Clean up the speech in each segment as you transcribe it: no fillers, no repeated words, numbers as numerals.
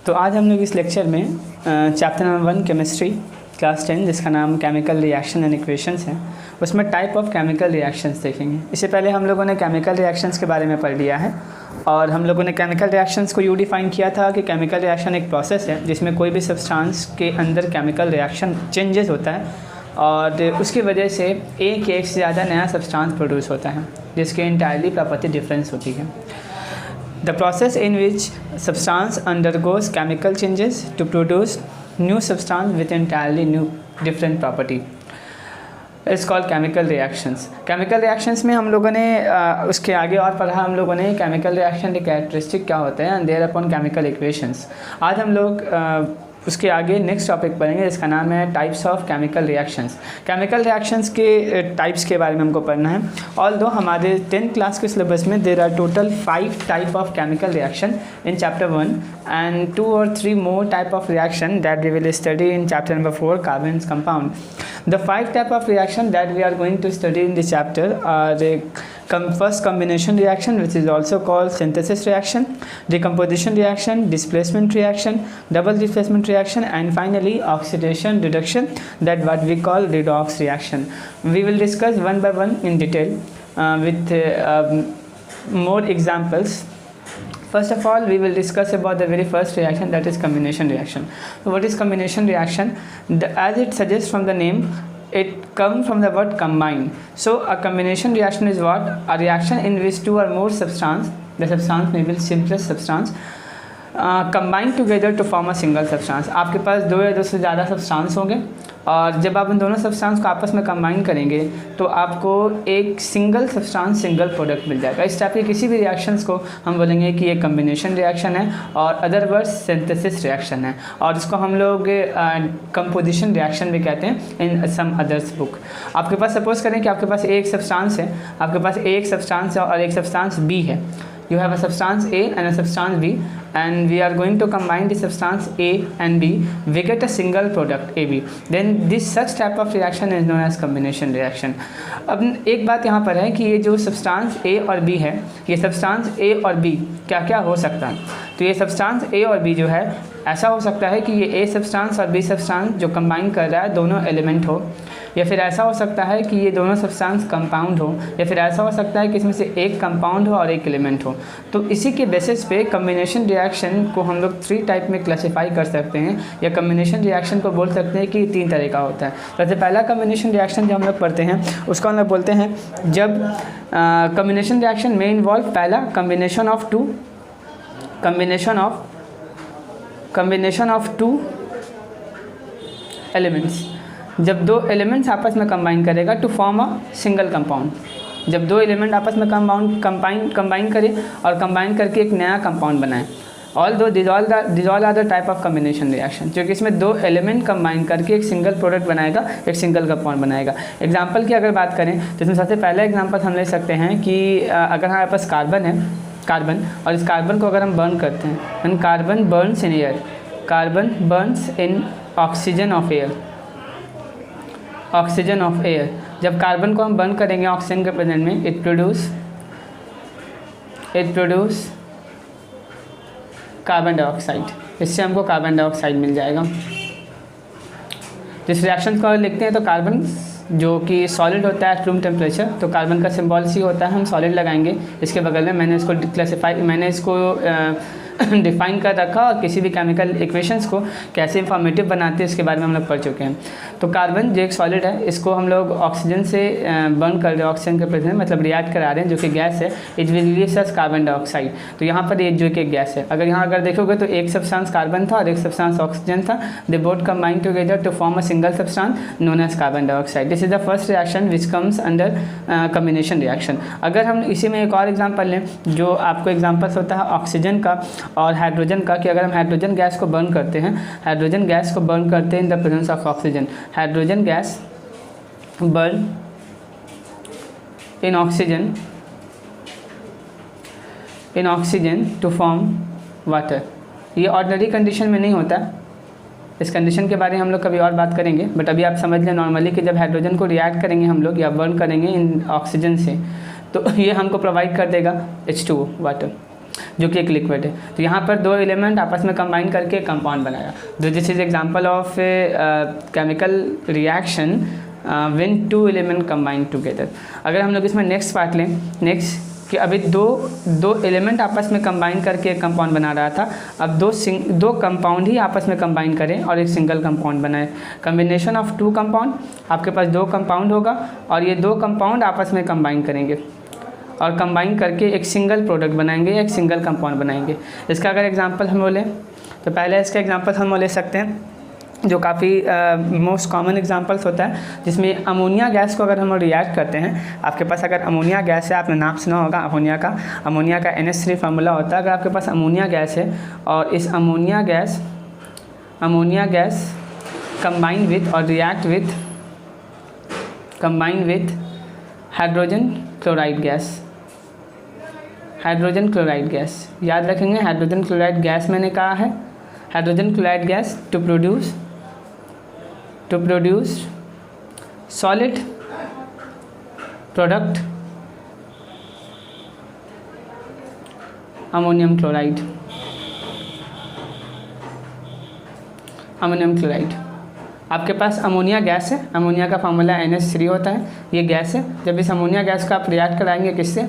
तो आज हम लोग इस लेक्चर में चैप्टर नंबर 1 केमिस्ट्री क्लास 10 जिसका नाम केमिकल रिएक्शन एंड इक्वेशंस है, उसमें टाइप ऑफ केमिकल रिएक्शंस देखेंगे। इससे पहले हम लोगों ने केमिकल रिएक्शंस के बारे में पढ़ लिया है और हम लोगों ने केमिकल रिएक्शंस को यूँ डिफ़ाइन किया था कि केमिकल रिएक्शन एक प्रोसेस है जिसमें कोई भी सब्सटेंस के अंदर केमिकल रिएक्शन चेंजेस होता है और उसकी वजह से एक से ज़्यादा नया सब्सटेंस प्रोड्यूस होता है जिसके इंटायरली प्रॉपर्टी डिफरेंस होती है। The process in which substance undergoes chemical changes to produce new substance with entirely new different property is called chemical reactions. Chemical reactions में हम लोगों ने उसके आगे और पढ़ा हम लोगों ने chemical reaction के characteristic क्या होते हैं and thereupon chemical equations. आज हम लोग उसके आगे नेक्स्ट टॉपिक पढ़ेंगे जिसका नाम है types of chemical reactions. Chemical reactions के टाइप्स के बारे में हमको पढ़ना है। ऑल्दो हमारे 10th क्लास के सिलेबस में there are total 5 type of chemical reaction in chapter 1 and 2 or 3 more type of reaction that we will study in chapter number 4 carbons compound. The 5 type of reaction that we are going to study in this chapter are the first combination reaction, which is also called synthesis reaction, decomposition reaction, displacement reaction, double displacement reaction, and finally oxidation reduction, that what we call redox reaction. We will discuss one by one in detail with more examples. First of all, we will discuss about the very first reaction, that is combination reaction. So what is combination reaction? As it suggests from the name, it comes from the word combine. So a combination reaction is what? A reaction in which 2 or more substance, the substance may be simplest substance, combine together to form a single substance. आपके पास 2 या 2 से ज़्यादा substance होंगे और जब आप उन दोनों सब्सटेंस को आपस में कंबाइन करेंगे तो आपको एक सिंगल सब्सटेंस सिंगल प्रोडक्ट मिल जाएगा। इस टाइप के किसी भी रिएक्शंस को हम बोलेंगे कि ये कम्बिनेशन रिएक्शन है और अदर वर्ड्स सिंथेसिस रिएक्शन है और इसको हम लोग कंपोजिशन रिएक्शन भी कहते हैं इन सम अदर्स बुक। आपके पास सपोज करें कि आपके पास एक सब्सटेंस है, आपके पास एक सब्सटेंस है और एक सब्सटेंस बी है। You have a substance A and a substance B and we are going to combine the substance A and B, we get a single product AB. Then this such type of reaction is known as combination reaction. अब एक बात यहाँ पर है कि ये जो substance A और B है, ये substance A और B क्या क्या हो सकता है? तो ये substance A और B जो है ऐसा हो सकता है कि ये A substance और B substance जो combine कर रहा है दोनों एलिमेंट हो, या फिर ऐसा हो सकता है कि ये दोनों सब्सटेंस कंपाउंड हो, या फिर ऐसा हो सकता है कि इसमें से एक कंपाउंड हो और एक एलिमेंट हो। तो इसी के बेसिस पे कम्बिनेशन रिएक्शन को हम लोग 3 टाइप में क्लासीफाई कर सकते हैं या कम्बिनेशन रिएक्शन को बोल सकते हैं कि 3 तरह का होता है। सबसे पहला कम्बिनेशन रिएक्शन जो हम लोग पढ़ते हैं उसको हम लोग बोलते हैं जब कम्बिनेशन रिएक्शन में इन्वॉल्व पहला कम्बिनेशन ऑफ टू एलिमेंट्स। जब 2 एलिमेंट्स आपस में कंबाइन करेगा to form a single compound. जब 2 एलिमेंट आपस में कंबाइन करें और कंबाइन करके एक नया कंपाउंड बनाएं। Although this all are the type of combination reaction, क्योंकि इसमें 2 एलिमेंट कंबाइन करके एक सिंगल प्रोडक्ट बनाएगा, एक सिंगल कंपाउंड बनाएगा। एग्जाम्पल की अगर बात करें तो इसमें सबसे पहला एग्जाम्पल हम ले सकते हैं कि अगर हमारे पास कार्बन है, कार्बन, और इस कार्बन को अगर हम बर्न करते हैं, and carbon Burns in air, carbon Burns in oxygen of air, oxygen of air. जब कार्बन को हम बर्न करेंगे ऑक्सीजन के प्रेजेंट में, इट प्रोड्यूस कार्बन डाइऑक्साइड, इससे हमको कार्बन डाइऑक्साइड मिल जाएगा। जिस रिएक्शन को लिखते हैं तो कार्बन जो कि सॉलिड होता है एट रूम टेम्परेचर, तो कार्बन का सिंबल सी होता है, हम सॉलिड लगाएंगे इसके बगल में। मैंने इसको डिफ़ाइन कर रखा और किसी भी केमिकल इक्वेशंस को कैसे इंफॉर्मेटिव बनाते हैं इसके बारे में हम लोग पढ़ चुके हैं। तो कार्बन जो एक सॉलिड है इसको हम लोग ऑक्सीजन से बर्न कर रहे हैं, ऑक्सीजन के प्रेजेंट मतलब रिएक्ट करा रहे हैं जो कि गैस है, it will release as carbon dioxide. तो यहाँ पर ये जो कि गैस है, अगर देखोगे तो एक सब्सटेंस कार्बन था और एक सब्सटेंस ऑक्सीजन था, they both combine together to form a single substance known as carbon dioxide. This is the first reaction which comes under combination reaction. अगर हम इसी में एक और एग्जाम्पल लें जो आपको एग्जाम्पल्स होता है ऑक्सीजन का और हाइड्रोजन का, कि अगर हम हाइड्रोजन गैस को बर्न करते हैं, हाइड्रोजन गैस को बर्न करते हैं in the presence of oxygen, hydrogen gas burn in oxygen to form water. ये ऑर्डिनरी कंडीशन में नहीं होता, इस कंडीशन के बारे में हम लोग कभी और बात करेंगे, बट अभी आप समझ लें नॉर्मली कि जब हाइड्रोजन को रिएक्ट करेंगे हम लोग या बर्न करेंगे इन ऑक्सीजन से, तो ये हमको प्रोवाइड कर देगा H2O वाटर। जो कि एक लिक्विड है। तो यहाँ पर दो एलिमेंट आपस में कंबाइन करके कंपाउंड बनाया। This is example of chemical reaction when two element combine together. अगर हम लोग इसमें नेक्स्ट पार्ट लें, नेक्स्ट कि अभी दो एलिमेंट आपस में कंबाइन करके एक कंपाउंड बना रहा था, अब दो कंपाउंड ही आपस में कंबाइन करें और एक सिंगल कंपाउंड बनाए। कम्बिनेशन ऑफ टू कंपाउंड, आपके पास दो कंपाउंड होगा और ये दो कंपाउंड आपस में कंबाइन करेंगे और कंबाइन करके एक सिंगल प्रोडक्ट बनाएंगे, एक सिंगल कंपाउंड बनाएंगे। इसका अगर एग्जांपल हम बोलें तो पहले इसका एग्जांपल हम ले सकते हैं जो काफ़ी मोस्ट कॉमन एग्जांपल्स होता है, जिसमें अमोनिया गैस को अगर हम रिएक्ट करते हैं, आपके पास अगर अमोनिया गैस है, आपने नाम सुना होगा अमोनिया का NH3 फार्मूला होता है। अगर आपके पास अमोनिया गैस है और इस अमोनिया गैस कंबाइन विथ और react with hydrogen chloride gas, याद रखेंगे हाइड्रोजन क्लोराइड गैस मैंने कहा है, hydrogen chloride gas to produce solid product ammonium chloride. आपके पास अमोनिया गैस है, अमोनिया का फार्मूला NH3 होता है, ये गैस है। जब इस अमोनिया गैस का आप रिएक्ट कराएंगे किससे,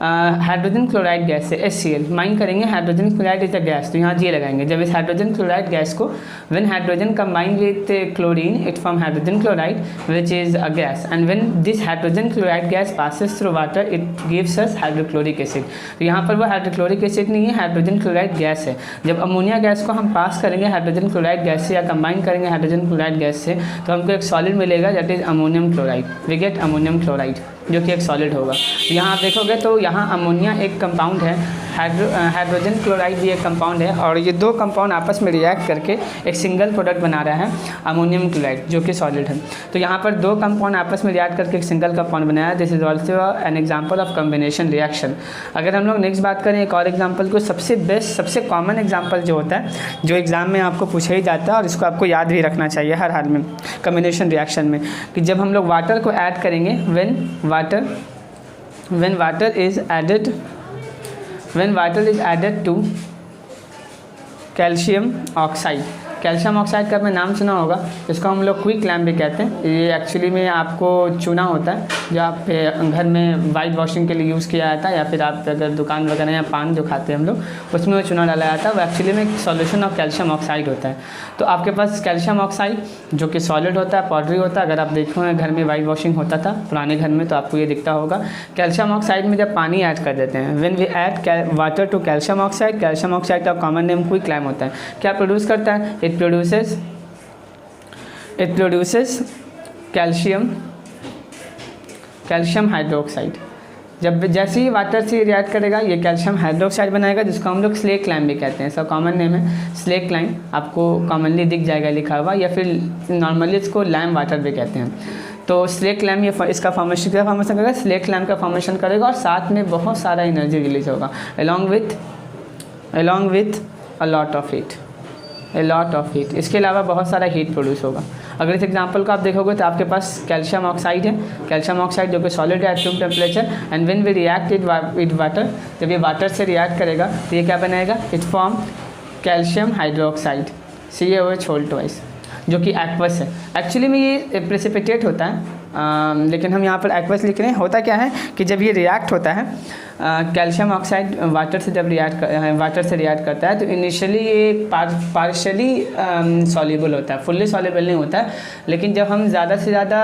हाइड्रोजन क्लोराइड गैस से, HCl माइन करेंगे, hydrogen chloride is a gas, तो यहाँ जी लगाएंगे। जब इस हाइड्रोजन क्लोराइड गैस को when hydrogen combine with chlorine it form hydrogen chloride which is a gas, and when this hydrogen chloride gas passes through water it gives us hydrochloric acid. तो यहाँ पर वो हाइड्रोक्लोरिक एसिड नहीं है, hydrogen chloride gas है। जब ammonia gas को हम पास करेंगे हाइड्रोजन क्लोराइड गैस से या कंबाइन करेंगे हाइड्रोजन क्लोराइड गैस से, तो हमको एक सॉलिड मिलेगा that is ammonium chloride. We get ammonium chloride जो कि एक सॉलिड होगा। यहाँ आप देखोगे तो यहाँ अमोनिया एक कंपाउंड है, हाइड्रोजन क्लोराइड भी एक कंपाउंड है, और ये दो कंपाउंड आपस में रिएक्ट करके एक सिंगल प्रोडक्ट बना रहा है अमोनियम क्लोराइड जो कि सॉलिड है। तो यहाँ पर दो कंपाउंड आपस में रिएक्ट करके एक सिंगल कंपाउंड बनाया। This is also an example of combination reaction. अगर हम लोग नेक्स्ट बात करें एक और एग्जाम्पल को, सबसे बेस्ट सबसे कॉमन एग्जाम्पल जो होता है, जो एग्जाम में आपको पूछा ही जाता है और इसको आपको याद भी रखना चाहिए हर हाल में कम्बिनेशन रिएक्शन में, कि जब हम लोग वाटर को ऐड करेंगे, when water is added to calcium oxide. Calcium oxide का आपने नाम सुना होगा, इसको हम लोग क्विक लैम्प भी कहते हैं। ये एक्चुअली में आपको चूना होता है जो आप घर में वाइट वॉशिंग के लिए यूज़ किया जाता है, या फिर आप अगर दुकान वगैरह या पान जो खाते हैं हम लोग उसमें वो चूना डाला जाता है, वो एक्चुअली में एक सॉल्यूशन ऑफ कैल्शियम ऑक्साइड होता है। तो आपके पास कैल्शियम ऑक्साइड जो कि सॉलिड होता है, पाउडरी होता है। अगर आप देखो घर में वाइट वॉशिंग होता था पुराने घर में तो आपको ये दिखता होगा। कैल्शियम ऑक्साइड में जब पानी ऐड कर देते हैं, when we add water to calcium oxide, calcium oxide का कॉमन नेम क्विक लैम्प होता है। क्या प्रोड्यूस करता है? It produces calcium hydroxide. जब जैसे ही वाटर से रिएक्ट करेगा ये कैल्शियम हाइड्रोक्साइड बनाएगा, जिसको हम लोग स्लेक लाइम भी कहते हैं। इसका कॉमन नेम है स्लेक लाइम, आपको कॉमनली दिख जाएगा लिखा हुआ, या फिर नॉर्मली इसको लाइम वाटर भी कहते हैं। तो स्लेक लैम्प ये इसका फॉर्मेशन करेगा, स्लेक लैम्प का फॉर्मेशन करेगा और साथ में बहुत सारा एनर्जी रिलीज होगा along with a lot of heat. इसके अलावा बहुत सारा हीट प्रोड्यूस होगा। अगर इस एग्जांपल को आप देखोगे तो आपके पास कैल्शियम ऑक्साइड है, कैल्शियम ऑक्साइड जो कि सॉलिड है at room temperature, and when we react it with water, जब ये वाटर से रिएक्ट करेगा तो ये क्या बनाएगा? It form calcium hydroxide CaOH whole twice, जो कि एक्वस है। एक्चुअली में ये प्रेसिपिटेट होता है, लेकिन हम यहाँ पर एक्वस लिख रहे हैं। होता क्या है कि जब ये रिएक्ट होता है कैल्शियम ऑक्साइड वाटर से जब वाटर से रिएक्ट करता है तो इनिशियली ये पार्शली सॉल्युबल होता है, फुल्ली सॉल्युबल नहीं होता है। लेकिन जब हम ज़्यादा से ज़्यादा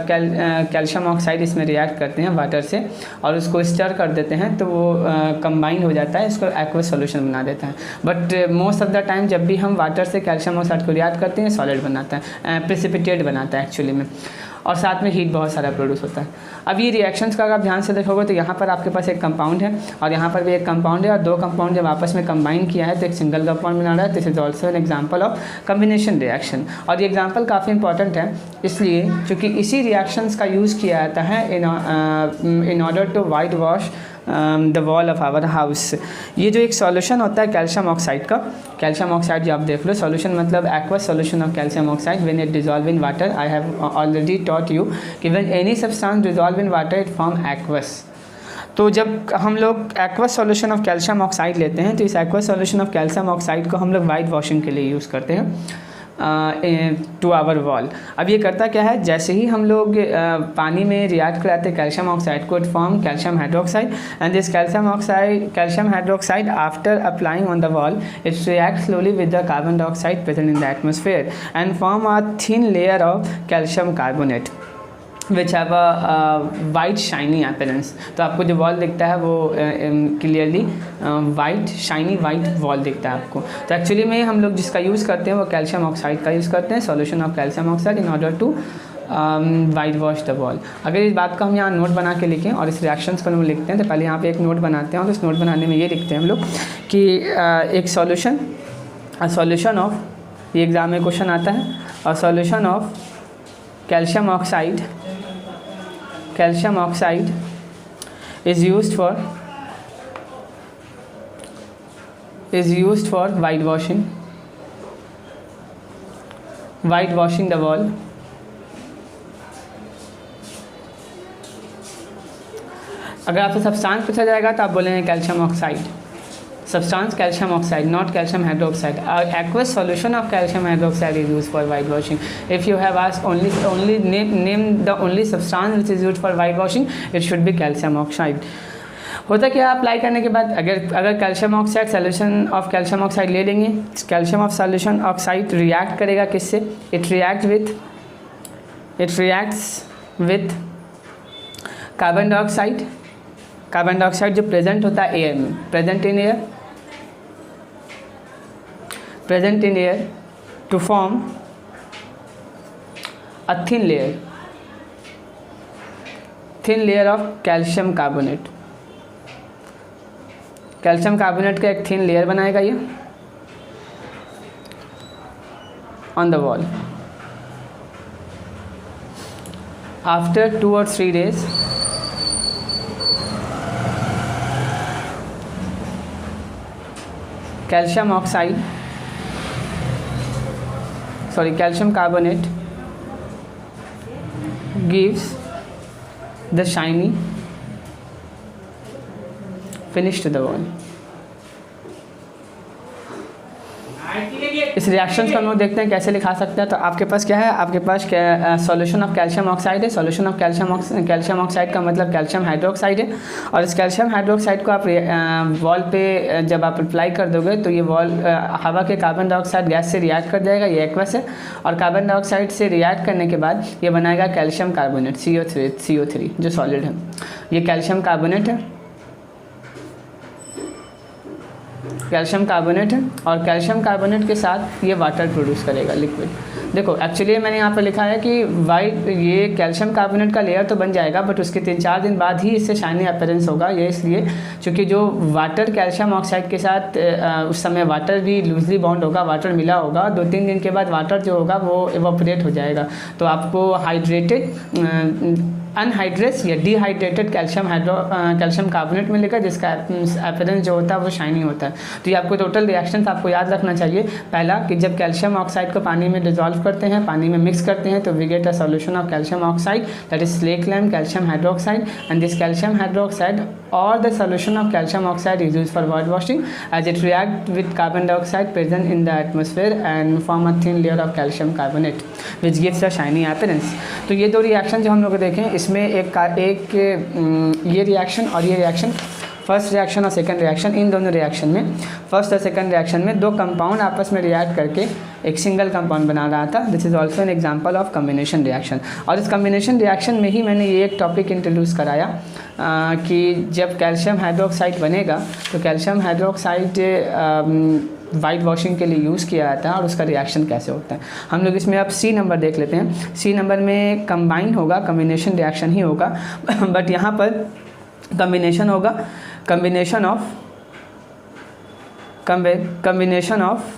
कैल्शियम ऑक्साइड इसमें रिएक्ट करते हैं वाटर से और उसको स्टर कर देते हैं तो वो कंबाइन हो जाता है, इसको एक्वस सॉल्यूशन बना देता है। But most of the time जब भी हम वाटर से कैल्शियम ऑक्साइड को रिएक्ट करते हैं सॉलिड बनाता है, प्रेसिपिटेट बनाता है एक्चुअली में, और साथ में हीट बहुत सारा प्रोड्यूस होता है। अब ये रिएक्शंस का अगर आप ध्यान से देखोगे तो यहाँ पर आपके पास एक कंपाउंड है और यहाँ पर भी एक कंपाउंड है, और दो कंपाउंड जब आपस में कंबाइन किया है तो एक सिंगल कंपाउंड बना रहा है। This is also an example of combination reaction. और ये एग्जांपल काफ़ी इंपॉर्टेंट है इसलिए क्योंकि इसी रिएक्शंस का यूज़ किया जाता है in order to white wash the wall of our house. ये जो एक सॉल्यूशन होता है कैल्शियम ऑक्साइड का, कैल्शियम ऑक्साइड जो आप देख लो, सॉल्यूशन मतलब aqueous solution of calcium oxide when it dissolve in water. I have already taught you कि when any substance dissolve in water it form aqueous. तो जब हम लोग aqueous solution of calcium oxide लेते हैं तो इस aqueous solution of calcium oxide को हम लोग वाइट वॉशिंग के लिए यूज़ करते हैं टू आवर वॉल। अब ये करता क्या है, जैसे ही हम लोग पानी में रिएक्ट कराते हैं कैल्शियम ऑक्साइड को, it form calcium hydroxide and this calcium hydroxide after applying on the wall it react slowly with the carbon dioxide present in the atmosphere and form a thin layer of calcium carbonate which have a white shiny appearance. तो आपको जो wall दिखता है वो clearly white shiny white wall दिखता है आपको। तो एक्चुअली में हम लोग जिसका यूज़ करते हैं वो कैल्शियम ऑक्साइड का यूज़ करते हैं, solution of calcium oxide, in order to white wash the wall. अगर इस बात का हम यहाँ नोट बना के लिखें और इस रिएक्शंस को हम लिखते हैं तो पहले यहाँ पे एक नोट बनाते हैं और इस नोट बनाने में ये लिखते हैं हम लोग कि एक सॉल्यूशन ऑफ, ये एग्ज़ाम में क्वेश्चन आता है, और solution of calcium oxide is used for whitewashing the wall. अगर आपसे सब्सटेंस पूछा जाएगा तो आप बोलेंगे calcium oxide, substance calcium oxide, not calcium hydroxide. Aqueous solution of calcium hydroxide is used for whitewashing. If you have asked only name the only substance which is used for whitewashing, it should be calcium oxide. होता क्या, apply करने के बाद अगर calcium oxide solution of calcium oxide ले लेंगे, calcium of solution oxide react करेगा किससे, it reacts with carbon dioxide. Carbon dioxide जो प्रेजेंट होता है एयर में, present in air to form a thin layer of calcium carbonate. Calcium carbonate का एक थिन लेयर बनाएगा ये on the wall. After 2 or 3 days calcium carbonate gives the shiny finish to the wall. इस reaction का हम लोग देखते हैं कैसे लिखा सकते हैं। तो आपके पास क्या है, आपके पास सॉल्यूशन ऑफ कैल्शियम ऑक्साइड है। सॉल्यूशन ऑफ कैल्शियम ऑक्साइड का मतलब कैल्शियम हाइड्रोक्साइड है, और इस कैल्शियम हाइड्रोक्साइड को आप वॉल पे जब आप अप्लाई कर दोगे तो ये वॉल हवा के कार्बन डाइऑक्साइड गैस से रिएक्ट कर जाएगा, ये एक्वस है, और कार्बन डाइऑक्साइड से रिएक्ट करने के बाद ये बनाएगा कैल्शियम कार्बोनेट CO3 जो सॉलिड है। ये कैल्शियम कार्बोनेट है, कैल्शियम कार्बोनेट है, और कैल्शियम कार्बोनेट के साथ ये वाटर प्रोड्यूस करेगा, लिक्विड। देखो एक्चुअली मैंने यहाँ पर लिखा है कि ये कैल्शियम कार्बोनेट का लेयर तो बन जाएगा, बट उसके 3-4 दिन बाद ही इससे शाइनी अपीयरेंस होगा। ये इसलिए क्योंकि जो वाटर कैल्शियम ऑक्साइड के साथ उस समय वाटर भी लूजली बॉन्ड होगा, वाटर मिला होगा, 2-3 दिन के बाद वाटर जो होगा वो इवोपरेट हो जाएगा। तो आपको अनहाइड्रेस या डिहाइड्रेटेड कैल्शियम कार्बोनेट मिलेगा, जिसका अपीयरेंस जो होता है वो शाइनी होता है। तो ये आपको टोटल रिएक्शंस आपको याद रखना चाहिए। पहला कि जब कैल्शियम ऑक्साइड को पानी में डिजॉल्व करते हैं, पानी में मिक्स करते हैं, तो we get a solution of calcium oxide that is slake lime calcium hydroxide, and this calcium hydroxide or the solution of calcium oxide is used for whitewashing as it reacts with carbon dioxide present in the atmosphere and form a thin layer of calcium carbonate which gives a shiny appearance. तो ये दो reaction जो हम लोग देखें, इसमें ये reaction और ये रिएक्शन, फर्स्ट रिएक्शन और सेकंड रिएक्शन, इन दोनों रिएक्शन में, फर्स्ट और सेकंड रिएक्शन में दो कंपाउंड आपस में रिएक्ट करके एक सिंगल कंपाउंड बना रहा था। This is also an example of combination reaction. और इस कम्बिनेशन रिएक्शन में ही मैंने ये एक टॉपिक इंट्रोड्यूस कराया कि जब कैल्शियम हाइड्रोक्साइड बनेगा तो कैल्शियम हाइड्रोक्साइड वाइट वॉशिंग के लिए यूज़ किया जाता है और उसका रिएक्शन कैसे होता है। हम लोग इसमें अब C नंबर देख लेते हैं। C नंबर में कंबाइन होगा, कम्बिनेशन रिएक्शन ही होगा, बट यहाँ पर कम्बिनेशन होगा, combination of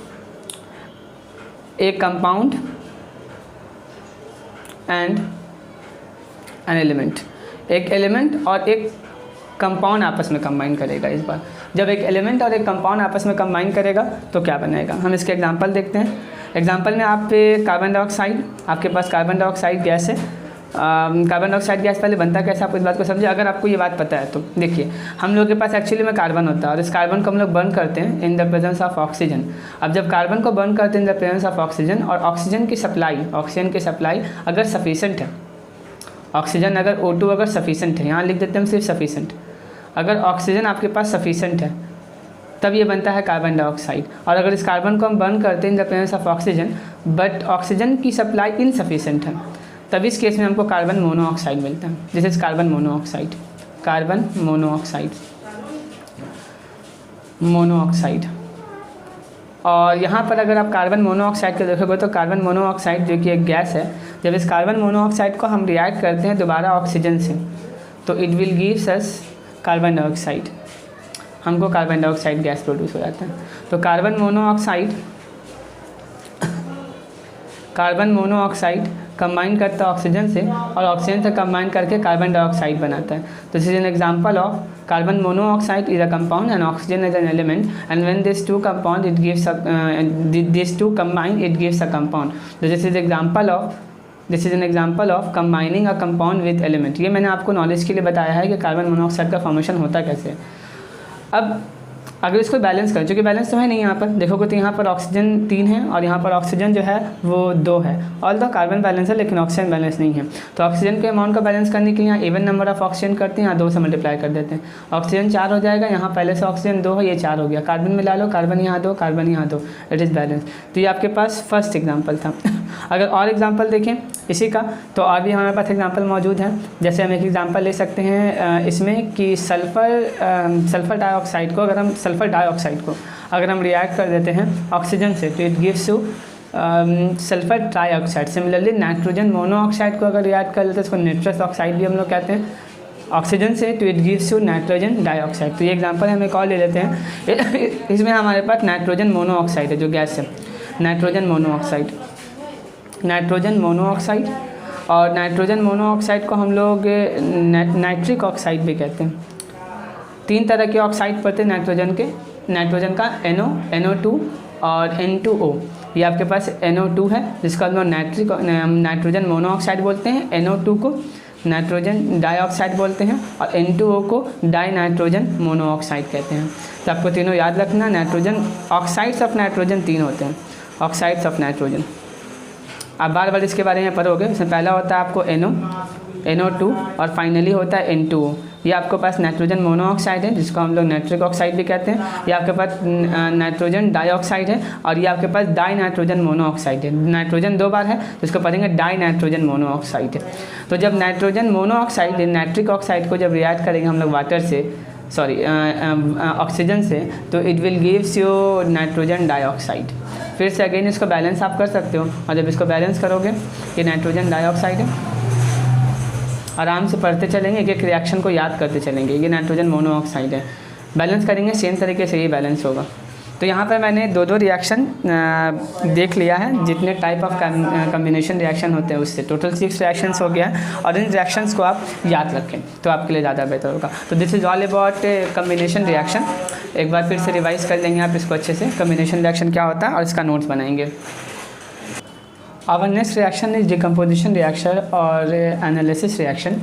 A compound and an element. एक एलिमेंट और एक कंपाउंड आपस में कंबाइन करेगा। इस बार जब एक एलिमेंट और एक कंपाउंड आपस में कंबाइन करेगा तो क्या बनेगा, हम इसके एग्जांपल देखते हैं। एग्जांपल में आप पे कार्बन डाइऑक्साइड, आपके पास कार्बन डाइऑक्साइड गैस है, कार्बन डाइऑक्साइड गैस पहले बनता कैसे, आप इस बात को समझे। अगर आपको ये बात पता है तो देखिए, हम लोग के पास एक्चुअली में कार्बन होता है और इस कार्बन को हम लोग बर्न करते हैं in the presence of oxygen. अब जब कार्बन को बर्न करते हैं in the presence of oxygen, और ऑक्सीजन की सप्लाई अगर सफिशेंट है, ऑक्सीजन अगर O2 अगर सफिशेंट है, यहाँ लिख देते हैं हम सिर्फ सफिशेंट, अगर ऑक्सीजन आपके पास सफिशेंट है तब ये बनता है कार्बन डाइऑक्साइड। और अगर इस कार्बन को हम बर्न करते हैं in the presence of oxygen but oxygen की सप्लाई इनसफिशेंट है, तब इस केस में हमको कार्बन मोनोऑक्साइड मिलता है। This is carbon monoxide. और यहाँ पर अगर आप कार्बन मोनोऑक्साइड को देखोगे तो कार्बन मोनोऑक्साइड जो कि एक गैस है, जब इस कार्बन मोनोऑक्साइड को हम रिएक्ट करते हैं दोबारा ऑक्सीजन से तो it will gives us carbon dioxide, हमको कार्बन डाइऑक्साइड गैस प्रोड्यूस हो जाता है। तो कार्बन मोनोऑक्साइड कंबाइन करता है ऑक्सीजन से और ऑक्सीजन से कंबाइन करके कार्बन डाइऑक्साइड बनाता है। तो this is an example of carbon monoxide is a compound and oxygen is an element and when this two compound it gives this two combine it gives a compound. तो this is an example of combining a compound with element. ये मैंने आपको knowledge के लिए बताया है कि carbon monoxide का फॉर्मेशन होता कैसे है। अब अगर इसको बैलेंस करें, चूँकि बैलेंस तो है नहीं यहाँ पर, देखोगे तो यहाँ पर ऑक्सीजन 3 है और यहाँ पर ऑक्सीजन जो है वो 2 है। ऑल द कार्बन बैलेंस है लेकिन ऑक्सीजन बैलेंस नहीं है। तो ऑक्सीजन के अमाउंट का बैलेंस करने के लिए यहाँ इवन नंबर ऑफ ऑक्सीजन करते हैं, यहाँ 2 से मल्टीप्लाई कर देते हैं, ऑक्सीजन 4 हो जाएगा। यहाँ पहले से ऑक्सीजन 2 है, ये 4 हो गया, कार्बन मिला लो, कार्बन यहाँ 2, कार्बन यहाँ 2, इट इज़ बैलेंस। तो ये आपके पास फर्स्ट एग्जाम्पल था। अगर और एग्जाम्पल देखें इसी का तो और भी हमारे पास एग्जाम्पल मौजूद है। जैसे हम एक एग्जाम्पल ले सकते हैं इसमें कि सल्फ़र डाइऑक्साइड को अगर हम रिएक्ट कर देते हैं ऑक्सीजन से तो it gives you sulphur trioxide. Similarly nitrogen monoxide को अगर रिएक्ट कर देते हैं, इसको नाइट्रस ऑक्साइड भी हम लोग कहते हैं, ऑक्सीजन से तो it gives you nitrogen dioxide. तो ये एग्जांपल हम एक और ले लेते हैं। इसमें हमारे पास नाइट्रोजन मोनोऑक्साइड है जो गैस है, नाइट्रोजन मोनोऑक्साइड और नाइट्रोजन मोनोऑक्साइड को हम लोग नाइट्रिक ऑक्साइड भी कहते हैं। 3 तरह के ऑक्साइड पड़ते हैं नाइट्रोजन का NO2 और N2O। ये आपके पास NO2 है जिसका हम नाइट्रोजन मोनोऑक्साइड बोलते हैं, NO2 को नाइट्रोजन डाइऑक्साइड बोलते हैं और N2O को डाई नाइट्रोजन मोनोऑक्साइड कहते हैं। तो आपको तीनों याद रखना, नाइट्रोजन ऑक्साइड्स ऑफ नाइट्रोजन 3 होते हैं, ऑक्साइड्स ऑफ नाइट्रोजन। आप बार बार इसके बारे में पढ़ोगे। इसमें पहला होता है आपको NO2 और फाइनली होता है N2O। ये आपके पास नाइट्रोजन मोनोऑक्साइड है जिसको हम लोग नाइट्रिक ऑक्साइड भी कहते हैं। ये आपके पास नाइट्रोजन डाइऑक्साइड है और ये आपके पास डाई नाइट्रोजन मोनोऑक्साइड है। नाइट्रोजन 2 बार है तो इसको पढ़ेंगे डाई नाइट्रोजन मोनोऑक्साइड है। तो जब नाइट्रोजन मोनोऑक्साइड नाइट्रिक ऑक्साइड को जब रिएक्ट करेंगे हम लोग ऑक्सीजन से तो it will gives you nitrogen dioxide. फिर से अगेन इसको बैलेंस आप कर सकते हो और जब इसको बैलेंस करोगे ये नाइट्रोजन डाइऑक्साइड है, आराम से पढ़ते चलेंगे, एक एक रिएक्शन को याद करते चलेंगे। ये नाइट्रोजन मोनोऑक्साइड है, बैलेंस करेंगे सेम तरीके से ये बैलेंस होगा। तो यहाँ पर मैंने 2 रिएक्शन देख लिया है, जितने टाइप ऑफ कम्बिनेशन रिएक्शन होते हैं उससे टोटल 6 रिएक्शंस हो गया है और इन रिएक्शंस को आप याद रखें तो आपके लिए ज़्यादा बेहतर होगा। तो this is all about combination reaction. एक बार फिर से रिवाइज़ कर लेंगे आप इसको अच्छे से, कम्बिनेशन रिएक्शन क्या होता है और इसका नोट्स बनाएंगे। Our next reaction is decomposition reaction और analysis reaction।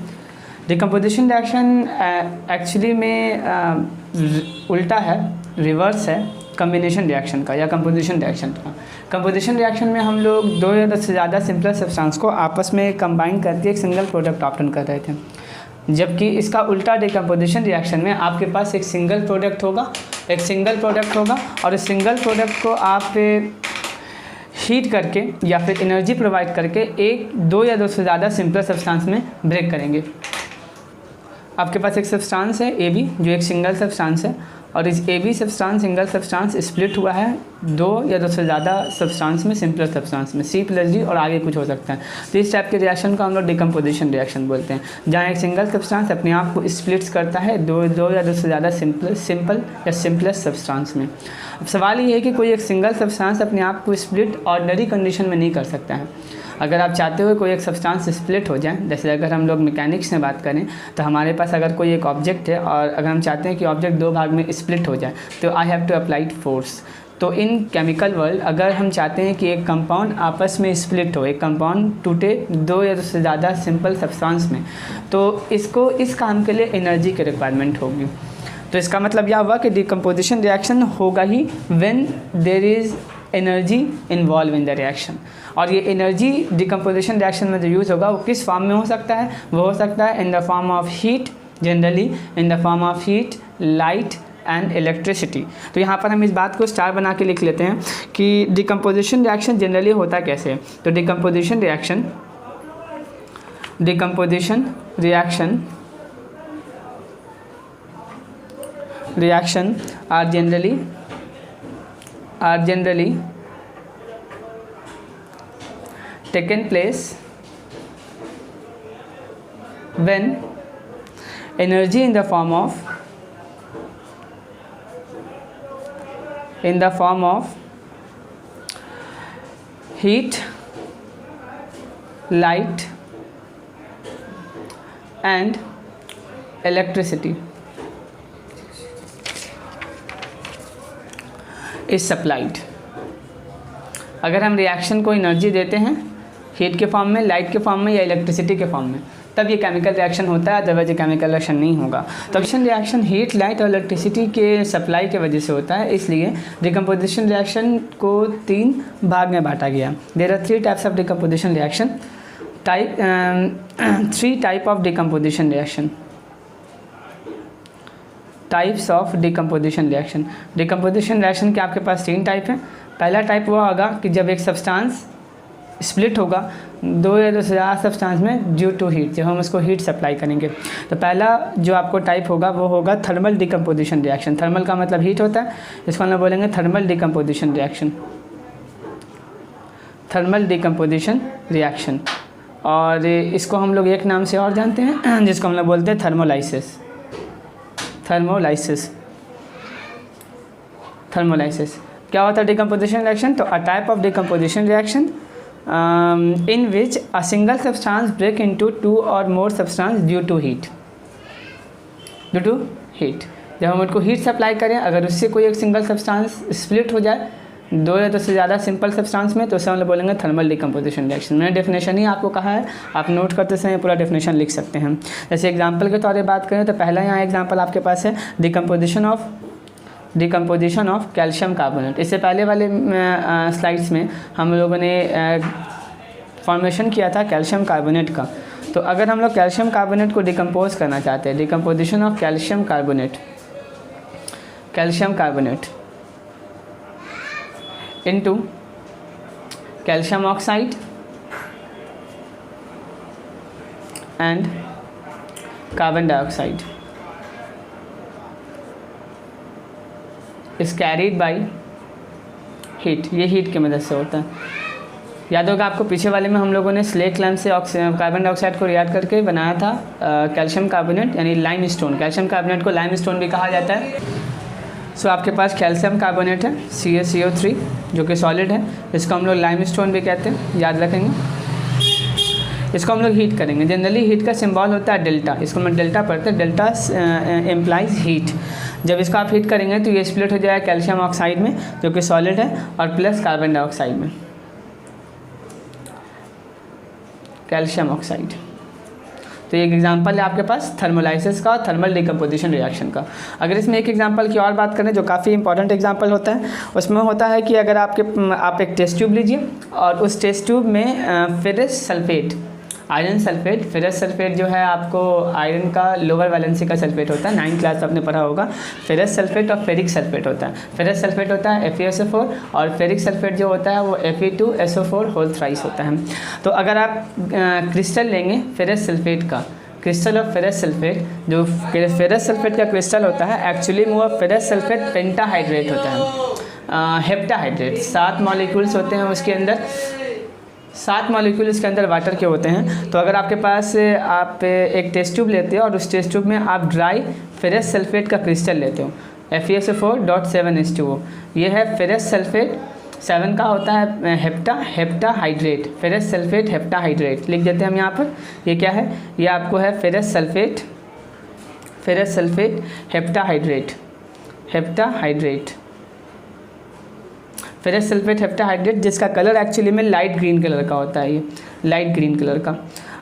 Decomposition reaction actually में उल्टा है, रिवर्स है कम्बिनेशन रिएक्शन का या कंपोजिशन रिएक्शन का। कंपोजिशन रिएक्शन में हम लोग 2 या 10 से ज़्यादा सिंपल सब्सटेंस को आपस में कंबाइन करके एक सिंगल प्रोडक्ट ऑब्टेन कर रहे थे, जबकि इसका उल्टा डिकम्पोजिशन रिएक्शन में आपके पास एक सिंगल प्रोडक्ट होगा और इस सिंगल प्रोडक्ट को आप हीट करके या फिर एनर्जी प्रोवाइड करके 1, 2 या 2 से ज़्यादा सिंपल सब्सटेंस में ब्रेक करेंगे। आपके पास एक सब्सटेंस है AB जो एक सिंगल सब्सटेंस है और इस AB substance single substance split हुआ है 2 या 2 से ज़्यादा सब्सटेंस में, सिंपल सब्सटेंस में C+D और आगे कुछ हो सकता है। तो इस टाइप के रिएक्शन को हम लोग डिकम्पोजिशन रिएक्शन बोलते हैं, जहाँ एक सिंगल सब्सटेंस अपने आप को स्प्लिट्स करता है 2 या 2 से ज़्यादा सिंपल या सिंपलेस्ट सब्सटेंस में। अब सवाल ये है कि कोई एक सिंगल सब्सटेंस अपने आप को स्प्लिट ऑर्डिनरी कंडीशन में नहीं कर सकता है। अगर आप चाहते हो कोई एक सब्सटेंस स्प्लिट हो जाए, जैसे अगर हम लोग मैकेनिक्स में बात करें तो हमारे पास अगर कोई एक ऑब्जेक्ट है और अगर हम चाहते हैं कि ऑब्जेक्ट 2 भाग में स्प्लिट हो जाए तो I have to apply force. तो इन केमिकल वर्ल्ड अगर हम चाहते हैं कि एक कंपाउंड आपस में स्प्लिट हो, एक कंपाउंड टूटे दो या उससे ज़्यादा सिंपल सब्सटेंस में, तो इसको इस काम के लिए एनर्जी की रिक्वायरमेंट होगी। तो इसका मतलब यह हुआ कि डिकम्पोजिशन रिएक्शन होगा ही when there is energy involve in the reaction. और ये एनर्जी डिकम्पोजिशन रिएक्शन में जो यूज़ होगा वो किस फॉर्म में हो सकता है? वो हो सकता है in the form of heat, generally in the form of heat, light and electricity. तो यहाँ पर हम इस बात को स्टार बना के लिख लेते हैं कि डिकम्पोजिशन रिएक्शन जनरली होता कैसे है। तो decomposition reaction are generally taken place when energy in the form of heat, light and electricity is supplied. अगर हम रिएक्शन को एनर्जी देते हैं हीट के फॉर्म में, लाइट के फॉर्म में या इलेक्ट्रिसिटी के फॉर्म में, तब ये केमिकल रिएक्शन होता है, अदरवाइज ये केमिकल रिएक्शन नहीं होगा। तो रिएक्शन हीट, लाइट और इलेक्ट्रिसिटी के सप्लाई के वजह से होता है, इसलिए डिकम्पोजिशन रिएक्शन को 3 भाग में बांटा गया। There are 3 types of decomposition reaction, 3 type of decomposition reaction, types of decomposition reaction. Decomposition reaction के आपके पास 3 टाइप हैं। पहला टाइप वो होगा कि जब एक सब्सटेंस स्प्लिट होगा 2 या 2 से ज़्यादा सब्सटेंस में ड्यू टू हीट, जब हम उसको हीट सप्लाई करेंगे। तो पहला जो आपको टाइप होगा वो होगा थर्मल डिकम्पोजिशन रिएक्शन। थर्मल का मतलब हीट होता है, इसको हम बोलेंगे thermal decomposition reaction, thermal decomposition reaction. और इसको हम लोग एक नाम से और जानते हैं जिसको हम लोग बोलते हैं थर्मोलाइसिस। थर्मोलाइसिस क्या होता है डिकम्पोजिशन रिएक्शन? तो a type of decomposition reaction in which a single substance break into 2 और more substance due to heat. जब हम उनको हीट सप्लाई करें, अगर उससे कोई एक सिंगल सब्सटेंस स्प्लिट हो जाए 2 या 2 से ज़्यादा सिंपल सब्सटेंस में, तो उसे हम लोग बोलेंगे थर्मल डिकम्पोजिशन रिएक्शन। मैंने डेफिनेशन ही आपको कहा है, आप नोट करते समय पूरा डेफिनेशन लिख सकते हैं। जैसे एग्जांपल के तौर पे बात करें तो पहला यहाँ एग्जांपल आपके पास है डिकम्पोजिशन ऑफ कैल्शियम कार्बोनेट। इससे पहले वाले स्लाइड्स में हम लोगों ने फॉर्मेशन किया था कैल्शियम कार्बोनेट का। तो अगर हम लोग कैल्शियम कार्बोनेट को डिकम्पोज करना चाहते हैं, decomposition of calcium carbonate into calcium oxide and carbon dioxide is carried by heat। ये हीट की मदद से होता है। याद होगा आपको पीछे वाले में हम लोगों ने स्लेट लैम्प से कार्बन डाइऑक्साइड को रिएक्ट करके बनाया था कैल्शियम कार्बोनेट यानी लाइम स्टोन। कैल्शियम कार्बोनेट को लाइम स्टोन भी कहा जाता है। सो आपके पास कैल्शियम कार्बोनेट है CaCO3 जो कि सॉलिड है, इसको हम लोग लाइम स्टोन भी कहते हैं, याद रखेंगे। इसको हम लोग हीट करेंगे। जनरली हीट का सिंबल होता है डेल्टा, इसको हम डेल्टा पढ़ते हैं। Delta implies heat. जब इसको आप हीट करेंगे तो ये स्प्लिट हो जाएगा कैल्शियम ऑक्साइड में जो कि सॉलिड है और प्लस कार्बन डाइऑक्साइड में, कैल्शियम ऑक्साइड। तो एक एग्जांपल है आपके पास थर्मोलाइसिस का और थर्मल डिकम्पोजिशन रिएक्शन का। अगर इसमें एक एग्जांपल की और बात करें जो काफ़ी इंपॉर्टेंट एग्जांपल होता है, उसमें होता है कि अगर आप एक टेस्ट ट्यूब लीजिए और उस टेस्ट ट्यूब में ferrous sulphate, iron sulphate, ferrous sulphate जो है आपको आयरन का लोअर वैलेंसी का सल्फेट होता है, 9th क्लास आपने पढ़ा होगा। फेरस सल्फेट और फेरिक सल्फेट होता है। फेरस सल्फेट होता है FeSO4 और फेरिक सल्फेट जो होता है वो Fe2SO4 होल थ्राइस होता है। तो अगर आप क्रिस्टल लेंगे फेरस सल्फेट का, क्रिस्टल ऑफ फेरस सल्फेट, जो फेरस सल्फेट का क्रिस्टल होता है एक्चुअली वो फेरस सल्फेट पेंटाहाइड्रेट होता है, हेप्टाहाइड्रेट। 7 मॉलिक्यूल्स होते हैं उसके अंदर, 7 मॉलिक्यूल इसके अंदर वाटर के होते हैं। तो अगर आपके पास आप एक टेस्ट ट्यूब लेते हो और उस टेस्ट ट्यूब में आप ड्राई फेरस सल्फेट का क्रिस्टल लेते हो FeSO4.7H2O, ये है फेरस सल्फेट। 7 का होता है हेप्टाहाइड्रेट, फेरस सल्फेट हेप्टाहाइड्रेट लिख देते हैं हम यहाँ पर। ये क्या है? ये आपको है ferrous sulphate heptahydrate. Ferrous sulphate heptahydrate, जिसका कलर एक्चुअली में लाइट ग्रीन कलर का होता है, ये लाइट ग्रीन कलर का।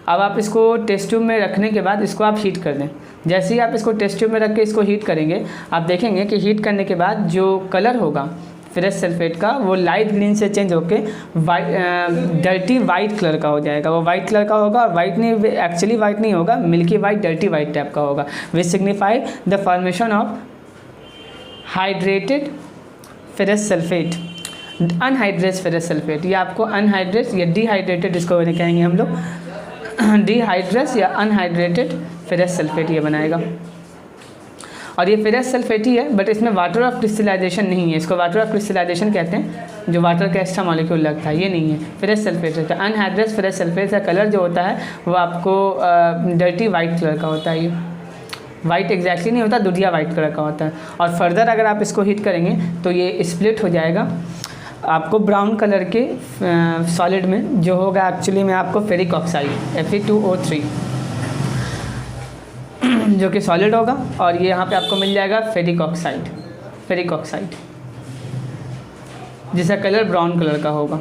अब आप इसको टेस्ट ट्यूब में रखने के बाद इसको आप हीट कर दें। जैसे ही आप इसको टेस्ट ट्यूब में रख के इसको हीट करेंगे, आप देखेंगे कि हीट करने के बाद जो कलर होगा फेरस सल्फेट का वो लाइट ग्रीन से चेंज होके डर्टी वाइट कलर का हो जाएगा। वो वाइट कलर का होगा, और वाइट नहीं, एक्चुअली वाइट नहीं होगा, milky white, dirty white type का होगा, which signify the formation of hydrated ferrous sulphate, anhydrate ferrous sulphate. ये आपको अनहाइड्रेट या डिहाइड्रेटेड इसको कहेंगे हम लोग, डिहाइड्रेस या अनहाइड्रेटेड फेरस सल्फेट ये बनाएगा। और ये फेरस सल्फेट ही है, बट इसमें वाटर ऑफ क्रिस्टलाइजेशन नहीं है। इसको वाटर ऑफ क्रिस्टलाइजेशन कहते हैं, जो वाटर का एक्स्ट्रा मॉलिक्यूल लगता है, ये नहीं है, फेरस सल्फेट होता है। अनहाइड्रेस फेरस सल्फेट का कलर जो होता है वो आपको डर्टी वाइट कलर का होता है। ये वाइट एग्जैक्टली नहीं होता, दुधिया वाइट कलर का होता है। और फर्दर अगर आप इसको हीट करेंगे तो ये स्प्लिट हो जाएगा आपको ब्राउन कलर के सॉलिड में, जो होगा एक्चुअली में आपको फेरिक ऑक्साइड Fe2O3 जो कि सॉलिड होगा, और ये यहाँ पे आपको मिल जाएगा फेरिक ऑक्साइड जिसका कलर ब्राउन कलर का होगा।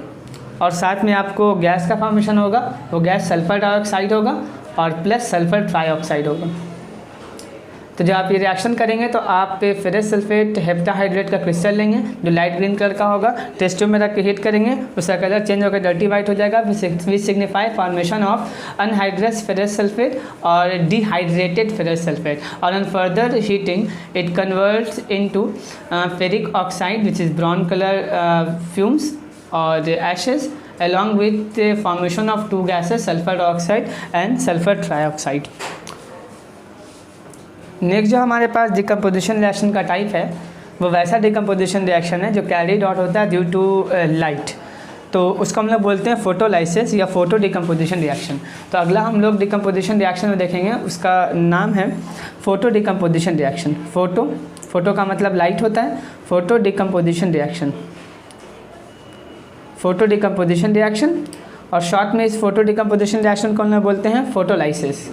और साथ में आपको गैस का फॉर्मेशन होगा, वो गैस सल्फर डाइऑक्साइड होगा और प्लस सल्फर ट्राइऑक्साइड होगा। तो जब आप ये रिएक्शन करेंगे तो आप फेरस सल्फेट हेप्टाहाइड्रेट का क्रिस्टल लेंगे जो लाइट ग्रीन कलर का होगा, टेस्ट ट्यूब में रख के हीट करेंगे, उसका कलर चेंज होकर डर्टी वाइट हो जाएगा, which signify formation of anhydrous ferrous sulphate और डिहाइड्रेटेड फेरस सल्फेट। और on further heating it converts into ferric oxide which is brown colour fumes और ashes along with the formation of two gases, sulfur dioxide and sulfur trioxide। Next जो हमारे पास decomposition reaction का type है वो वैसा decomposition reaction है जो carried out होता है ड्यू टू लाइट, तो उसको हम लोग बोलते हैं फोटोलाइसिस या फोटो डिकम्पोजिशन रिएक्शन। तो अगला हम लोग डिकम्पोजिशन रिएक्शन में देखेंगे, उसका नाम है फोटो डिकम्पोजिशन रिएक्शन। फोटो का मतलब लाइट होता है, फोटो डिकम्पोजिशन रिएक्शन और शॉर्ट में इस फोटो डिकम्पोजिशन रिएक्शन को हम लोग बोलते हैं फोटोलाइसिस।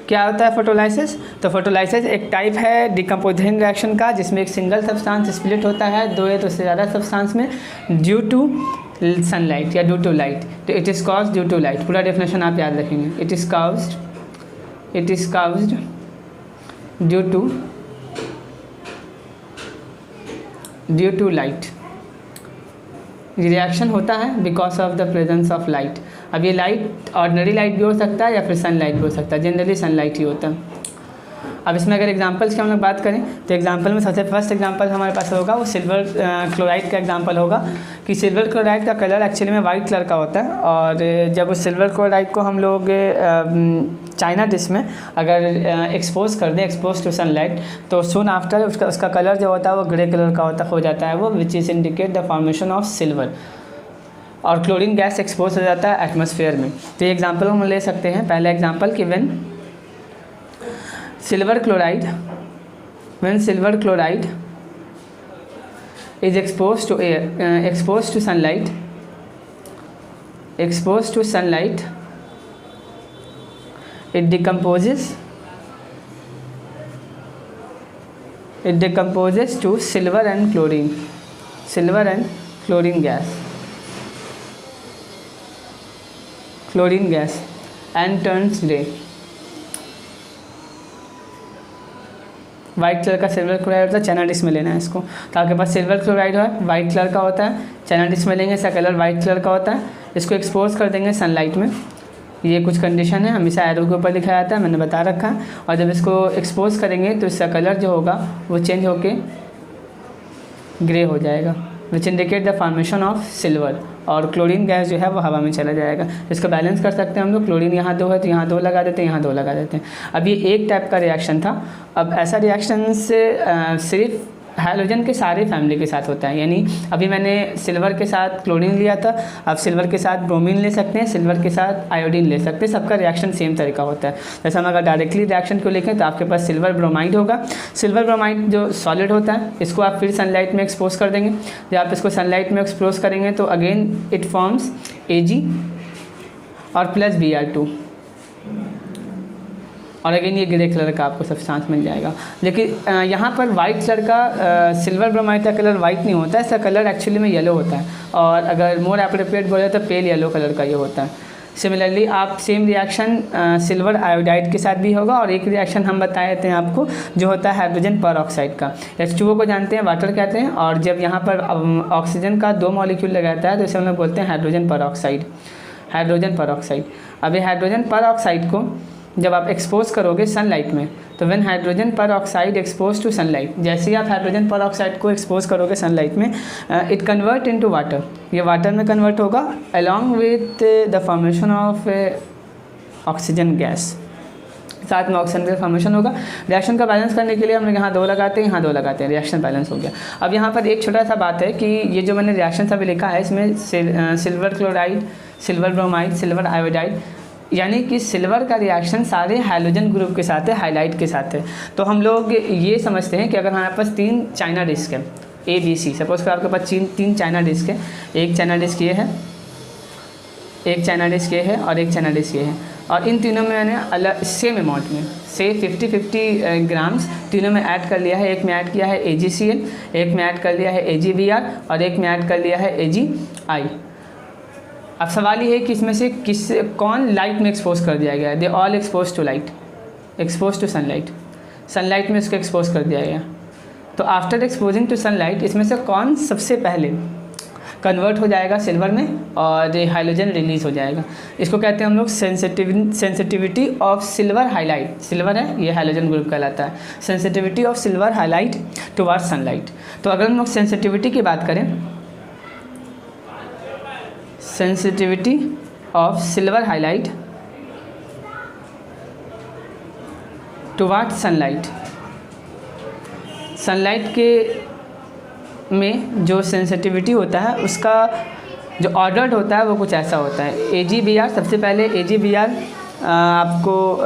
क्या होता है फोटोलाइसिस? तो फोटोलाइसिस एक टाइप है डिकम्पोजिशन रिएक्शन का जिसमें एक सिंगल सब्सटेंस स्प्लिट होता है दो या तो से ज़्यादा सब्सटेंस में ड्यू टू सनलाइट या ड्यू टू लाइट। तो it is caused due to light, पूरा डेफिनेशन आप याद रखेंगे। It is caused due to light. ये रिएक्शन होता है because of the presence of light. अब ये लाइट ऑर्डिनरी लाइट भी हो सकता है या फिर सनलाइट भी हो सकता है, जनरली सनलाइट ही होता है। अब इसमें अगर एग्जांपल्स की हम लोग बात करें तो एग्जांपल में सबसे फर्स्ट एग्जांपल हमारे पास होगा वो सिल्वर क्लोराइड का एग्जांपल होगा कि सिल्वर क्लोराइड का कलर एक्चुअली में वाइट कलर का होता है। और जब उस सिल्वर क्लोराइड को हम लोग चाइना डिश में अगर एक्सपोज कर दें, एक्सपोज टू सनलाइट, तो सून आफ्टर उसका कलर जो होता है वो ग्रे कलर का हो जाता है वो, which is indicate the formation of silver. और क्लोरीन गैस एक्सपोज हो जाता है एटमॉस्फेयर में। तो ये एग्जांपल हम ले सकते हैं। पहला एग्जांपल कि when silver chloride is exposed to air, exposed to sunlight, it decomposes to silver and chlorine gas and turns gray। White colour का सिल्वर क्लोराइड होता है, चाइना डिश में लेना है इसको। तो आपके पास सिल्वर क्लोराइड है, वाइट कलर का होता है, चाइना डिश में लेंगे, इसका कलर वाइट कलर का होता है। इसको एक्सपोज कर देंगे सनलाइट में। ये कुछ कंडीशन है, हमेशा एरो के ऊपर लिखा जाता है, मैंने बता रखा है। और जब इसको एक्सपोज करेंगे तो इसका कलर जो होगा वो चेंज होके ग्रे हो जाएगा, which indicate the formation of silver. और क्लोरीन गैस जो है वो हवा में चला जाएगा। इसको बैलेंस कर सकते हैं हम लोग, क्लोरीन यहाँ 2 है तो यहाँ 2 लगा देते हैं, यहाँ 2 लगा देते हैं। अब ये एक टाइप का रिएक्शन था। अब ऐसा रिएक्शन से सिर्फ हाइड्रोजन के सारे फैमिली के साथ होता है, यानी अभी मैंने सिल्वर के साथ क्लोरीन लिया था, अब सिल्वर के साथ ब्रोमीन ले सकते हैं, सिल्वर के साथ आयोडीन ले सकते हैं, सबका रिएक्शन सेम तरीका होता है। जैसे हम अगर डायरेक्टली रिएक्शन को लिखें तो आपके पास सिल्वर ब्रोमाइड होगा। सिल्वर ब्रोमाइड जो सॉलिड होता है इसको आप फिर सनलाइट में एक्सपोज कर देंगे। जब आप इसको सनलाइट में एक्सपोज करेंगे तो अगेन इट फॉर्म्स Ag और प्लस Br2। और अगेन ये ग्रे कलर का आपको सब्सटेंस मिल जाएगा। लेकिन यहाँ पर वाइट कलर का सिल्वर ब्रोमाइड का कलर वाइट नहीं होता है, इसका कलर एक्चुअली में येलो होता है, और अगर मोर एप्रोप्रिएट बोले तो पेल येलो कलर का ये होता है। सिमिलरली आप सेम रिएक्शन सिल्वर आयोडाइड के साथ भी होगा, और एक रिएक्शन हम बताए थे आपको जो होता है हाइड्रोजन पर ऑक्साइड का। H2O को जानते हैं वाटर कहते हैं, और जब यहाँ पर ऑक्सीजन का 2 मॉलिक्यूल लगाता है तो इसे हम लोग बोलते हैं हाइड्रोजन पर ऑक्साइड। हाइड्रोजन पर ऑक्साइड, अब ये हाइड्रोजन पर ऑक्साइड को जब आप एक्सपोज करोगे सनलाइट में, तो व्हेन हाइड्रोजन पर ऑक्साइड एक्सपोज टू सनलाइट, जैसे ही आप हाइड्रोजन पर ऑक्साइड को एक्सपोज करोगे सनलाइट में, इट कन्वर्ट इनटू वाटर, ये वाटर में कन्वर्ट होगा along with the formation of oxygen gas, साथ में ऑक्सीजन का फॉर्मेशन होगा। रिएक्शन का बैलेंस करने के लिए हम लोग यहाँ 2 लगाते हैं, यहाँ 2 लगाते हैं, रिएक्शन बैलेंस हो गया। अब यहाँ पर एक छोटा सा बात है कि ये जो मैंने रिएक्शन अभी लिखा है इसमें silver chloride, silver bromide, silver iodide, यानी कि सिल्वर का रिएक्शन सारे हाइड्रोजन ग्रुप के साथ है, हाइलाइट के साथ है। तो हम लोग ये समझते हैं कि अगर हमारे पास 3 चाइना डिस्क है ABC, सपोज कर आपके पास 3 चाइना डिस्क है, एक चाइना डिस्क ये है, एक चाइना डिस्क ये है, और एक चाइना डिस्क ये है, और इन तीनों में मैंने अलग सेम अमाउंट में से 50-50 ग्राम्स तीनों में ऐड कर लिया है। एक में ऐड किया है AgCl, एक में ऐड कर लिया है AgBr, और एक में ऐड कर लिया है AgI। अब सवाल ये है कि इसमें से कौन लाइट में एक्सपोज कर दिया गया है। They all expose to light, expose to sunlight, sunlight में इसको एक्सपोज कर दिया गया। तो आफ्टर एक्सपोजिंग टू सनलाइट इसमें से कौन सबसे पहले कन्वर्ट हो जाएगा सिल्वर में और हाइड्रोजन रिलीज हो जाएगा। इसको कहते हैं हम लोग sensitivity of silver highlight. Silver है, ये हाइड्रोजन ग्रुप कहलाता है। Sensitivity of silver highlight towards sunlight. तो अगर हम लोग सेंसिटिविटी की बात करें, sensitivity of silver highlight towards sunlight, sunlight के में जो सेंसिटिविटी होता है उसका जो ऑर्डर्ड होता है वो कुछ ऐसा होता है। AgBr, सबसे पहले AgBr आपको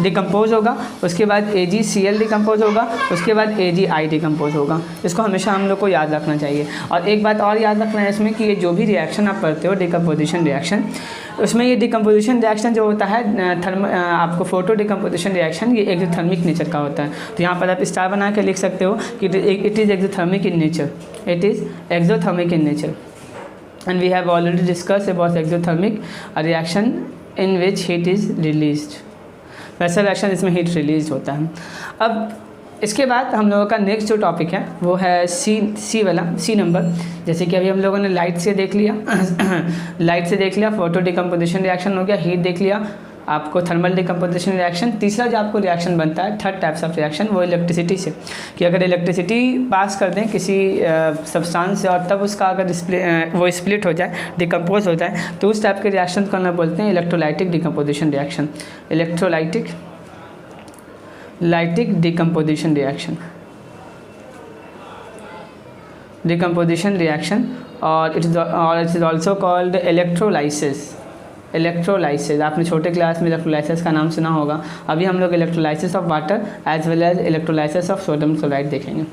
डिकम्पोज होगा, उसके बाद AgCl डिकम्पोज होगा, उसके बाद AgI डिकम्पोज होगा। इसको हमेशा हम लोग को याद रखना चाहिए। और एक बात और याद रखना है इसमें कि ये जो भी रिएक्शन आप करते हो डिकम्पोजिशन रिएक्शन, उसमें ये डिकम्पोजिशन रिएक्शन जो होता है आपको फोटो डिकम्पोजिशन रिएक्शन, ये एक्सोथर्मिक नेचर का होता है। तो यहाँ पर आप स्टार बना के लिख सकते हो कि it is exothermic in nature, it is exothermic in nature, and we have already discuss about exothermic reaction in which heat is released. वैसा रिएक्शन इसमें हीट रिलीज होता है। अब इसके बाद हम लोगों का नेक्स्ट जो टॉपिक है वो है सी वाला, सी नंबर। जैसे कि अभी हम लोगों ने लाइट से देख लिया लाइट से देख लिया, फोटो डिकम्पोजिशन रिएक्शन हो गया, हीट देख लिया, आपको थर्मल डिकम्पोजिशन रिएक्शन। तीसरा जो आपको रिएक्शन बनता है, थर्ड टाइप्स ऑफ रिएक्शन, वो इलेक्ट्रिसिटी से, कि अगर इलेक्ट्रिसिटी पास कर दें किसी सब्सटेंस से और तब उसका अगर वो स्प्लिट हो जाए, डिकम्पोज हो जाए, तो उस टाइप के रिएक्शन को हम बोलते हैं electrolytic decomposition reaction. Electrolytic decomposition reaction, decomposition reaction, और it is also called electrolysis. Electrolysis, आपने छोटे क्लास में इलेक्ट्रोलाइसिस का नाम सुना होगा। अभी हम लोग electrolysis of water as well as electrolysis of sodium chloride देखेंगे।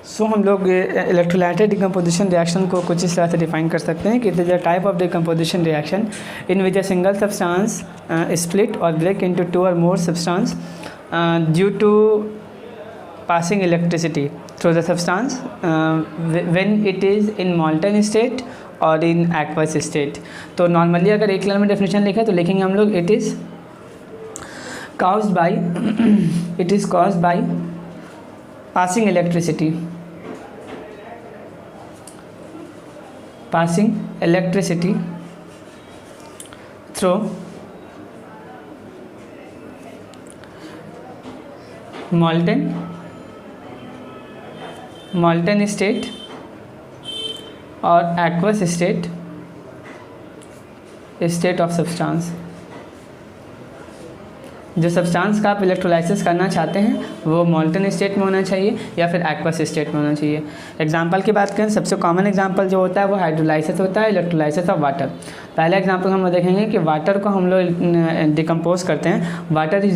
सो हम लोग इलेक्ट्रोलाइटिक डिकम्पोजिशन रिएक्शन को कुछ इस तरह से डिफाइन कर सकते हैं कि it is a type of decomposition reaction in which a single substance split और break into 2 or more substance due to passing electricity through the substance when it is in molten state और in aqueous state. तो normally अगर एक line में definition लिखा है तो लिखेंगे हम लोग it is caused by passing electricity through molten state और एक्वस स्टेट ऑफ सब्सटेंस। जो सब्सटेंस का आप इलेक्ट्रोलाइसिस करना चाहते हैं वो मोल्टन स्टेट में होना चाहिए या फिर एक्वस स्टेट में होना चाहिए। एग्जांपल की बात करें, सबसे कॉमन एग्जांपल जो होता है वो हाइड्रोलाइसिस होता है, इलेक्ट्रोलाइसिस ऑफ वाटर। पहला एग्जांपल हम लोग देखेंगे कि वाटर को हम लोग डिकम्पोज करते हैं। Water is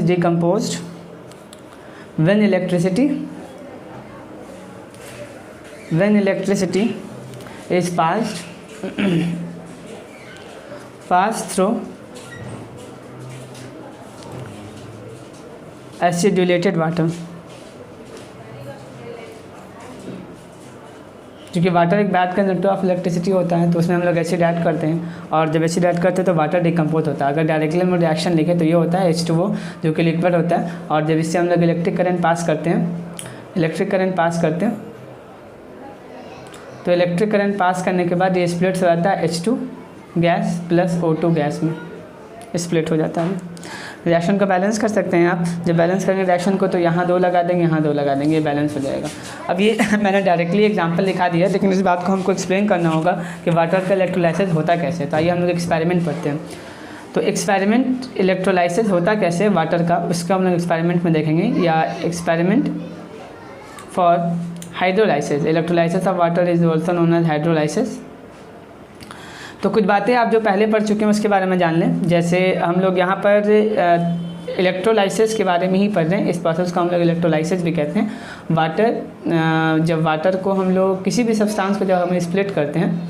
decomposed when electricity is passed pass through acidulated water, क्योंकि वाटर एक बैड कंडक्टर ऑफ इलेक्ट्रिसिटी होता है, तो उसमें हम लोग एसिड ऐड करते हैं, और जब एसिड ऐड करते हैं तो वाटर डिकम्पोज होता है। अगर डायरेक्टली हम लोग रिएक्शन लिखें तो ये होता है H2O, जो कि लिक्विड होता है, और जब इससे हम लोग इलेक्ट्रिक करंट पास करते हैं, तो इलेक्ट्रिक करंट पास करने के बाद ये स्प्लिट हो जाता है H2 gas plus O2 gas में स्प्लिट हो जाता है। रिएक्शन को बैलेंस कर सकते हैं आप, जब बैलेंस करेंगे रिएक्शन को तो यहाँ 2 लगा देंगे, यहाँ 2 लगा देंगे, ये बैलेंस हो जाएगा। अब ये मैंने डायरेक्टली एग्जांपल लिखा दिया है, लेकिन इस बात को हमको एक्सप्लेन करना होगा कि वाटर का इलेक्ट्रोलाइसिस होता कैसे। तो आइए हम लोग एक्सपेरिमेंट पढ़ते हैं। तो एक्सपेरिमेंट इलेक्ट्रोलाइसिस होता कैसे वाटर का, उसका हम लोग एक्सपेरिमेंट में देखेंगे, या experiment for hydrolysis. Electrolysis of water is also known as hydrolysis. तो कुछ बातें आप जो पहले पढ़ चुके हैं उसके बारे में जान लें। जैसे हम लोग यहाँ पर इलेक्ट्रोलाइसिस के बारे में ही पढ़ रहे हैं, इस प्रोसेस को हम लोग इलेक्ट्रोलाइसिस भी कहते हैं। जब वाटर को हम लोग किसी भी सब्सटेंस को जब हम स्प्लिट करते हैं,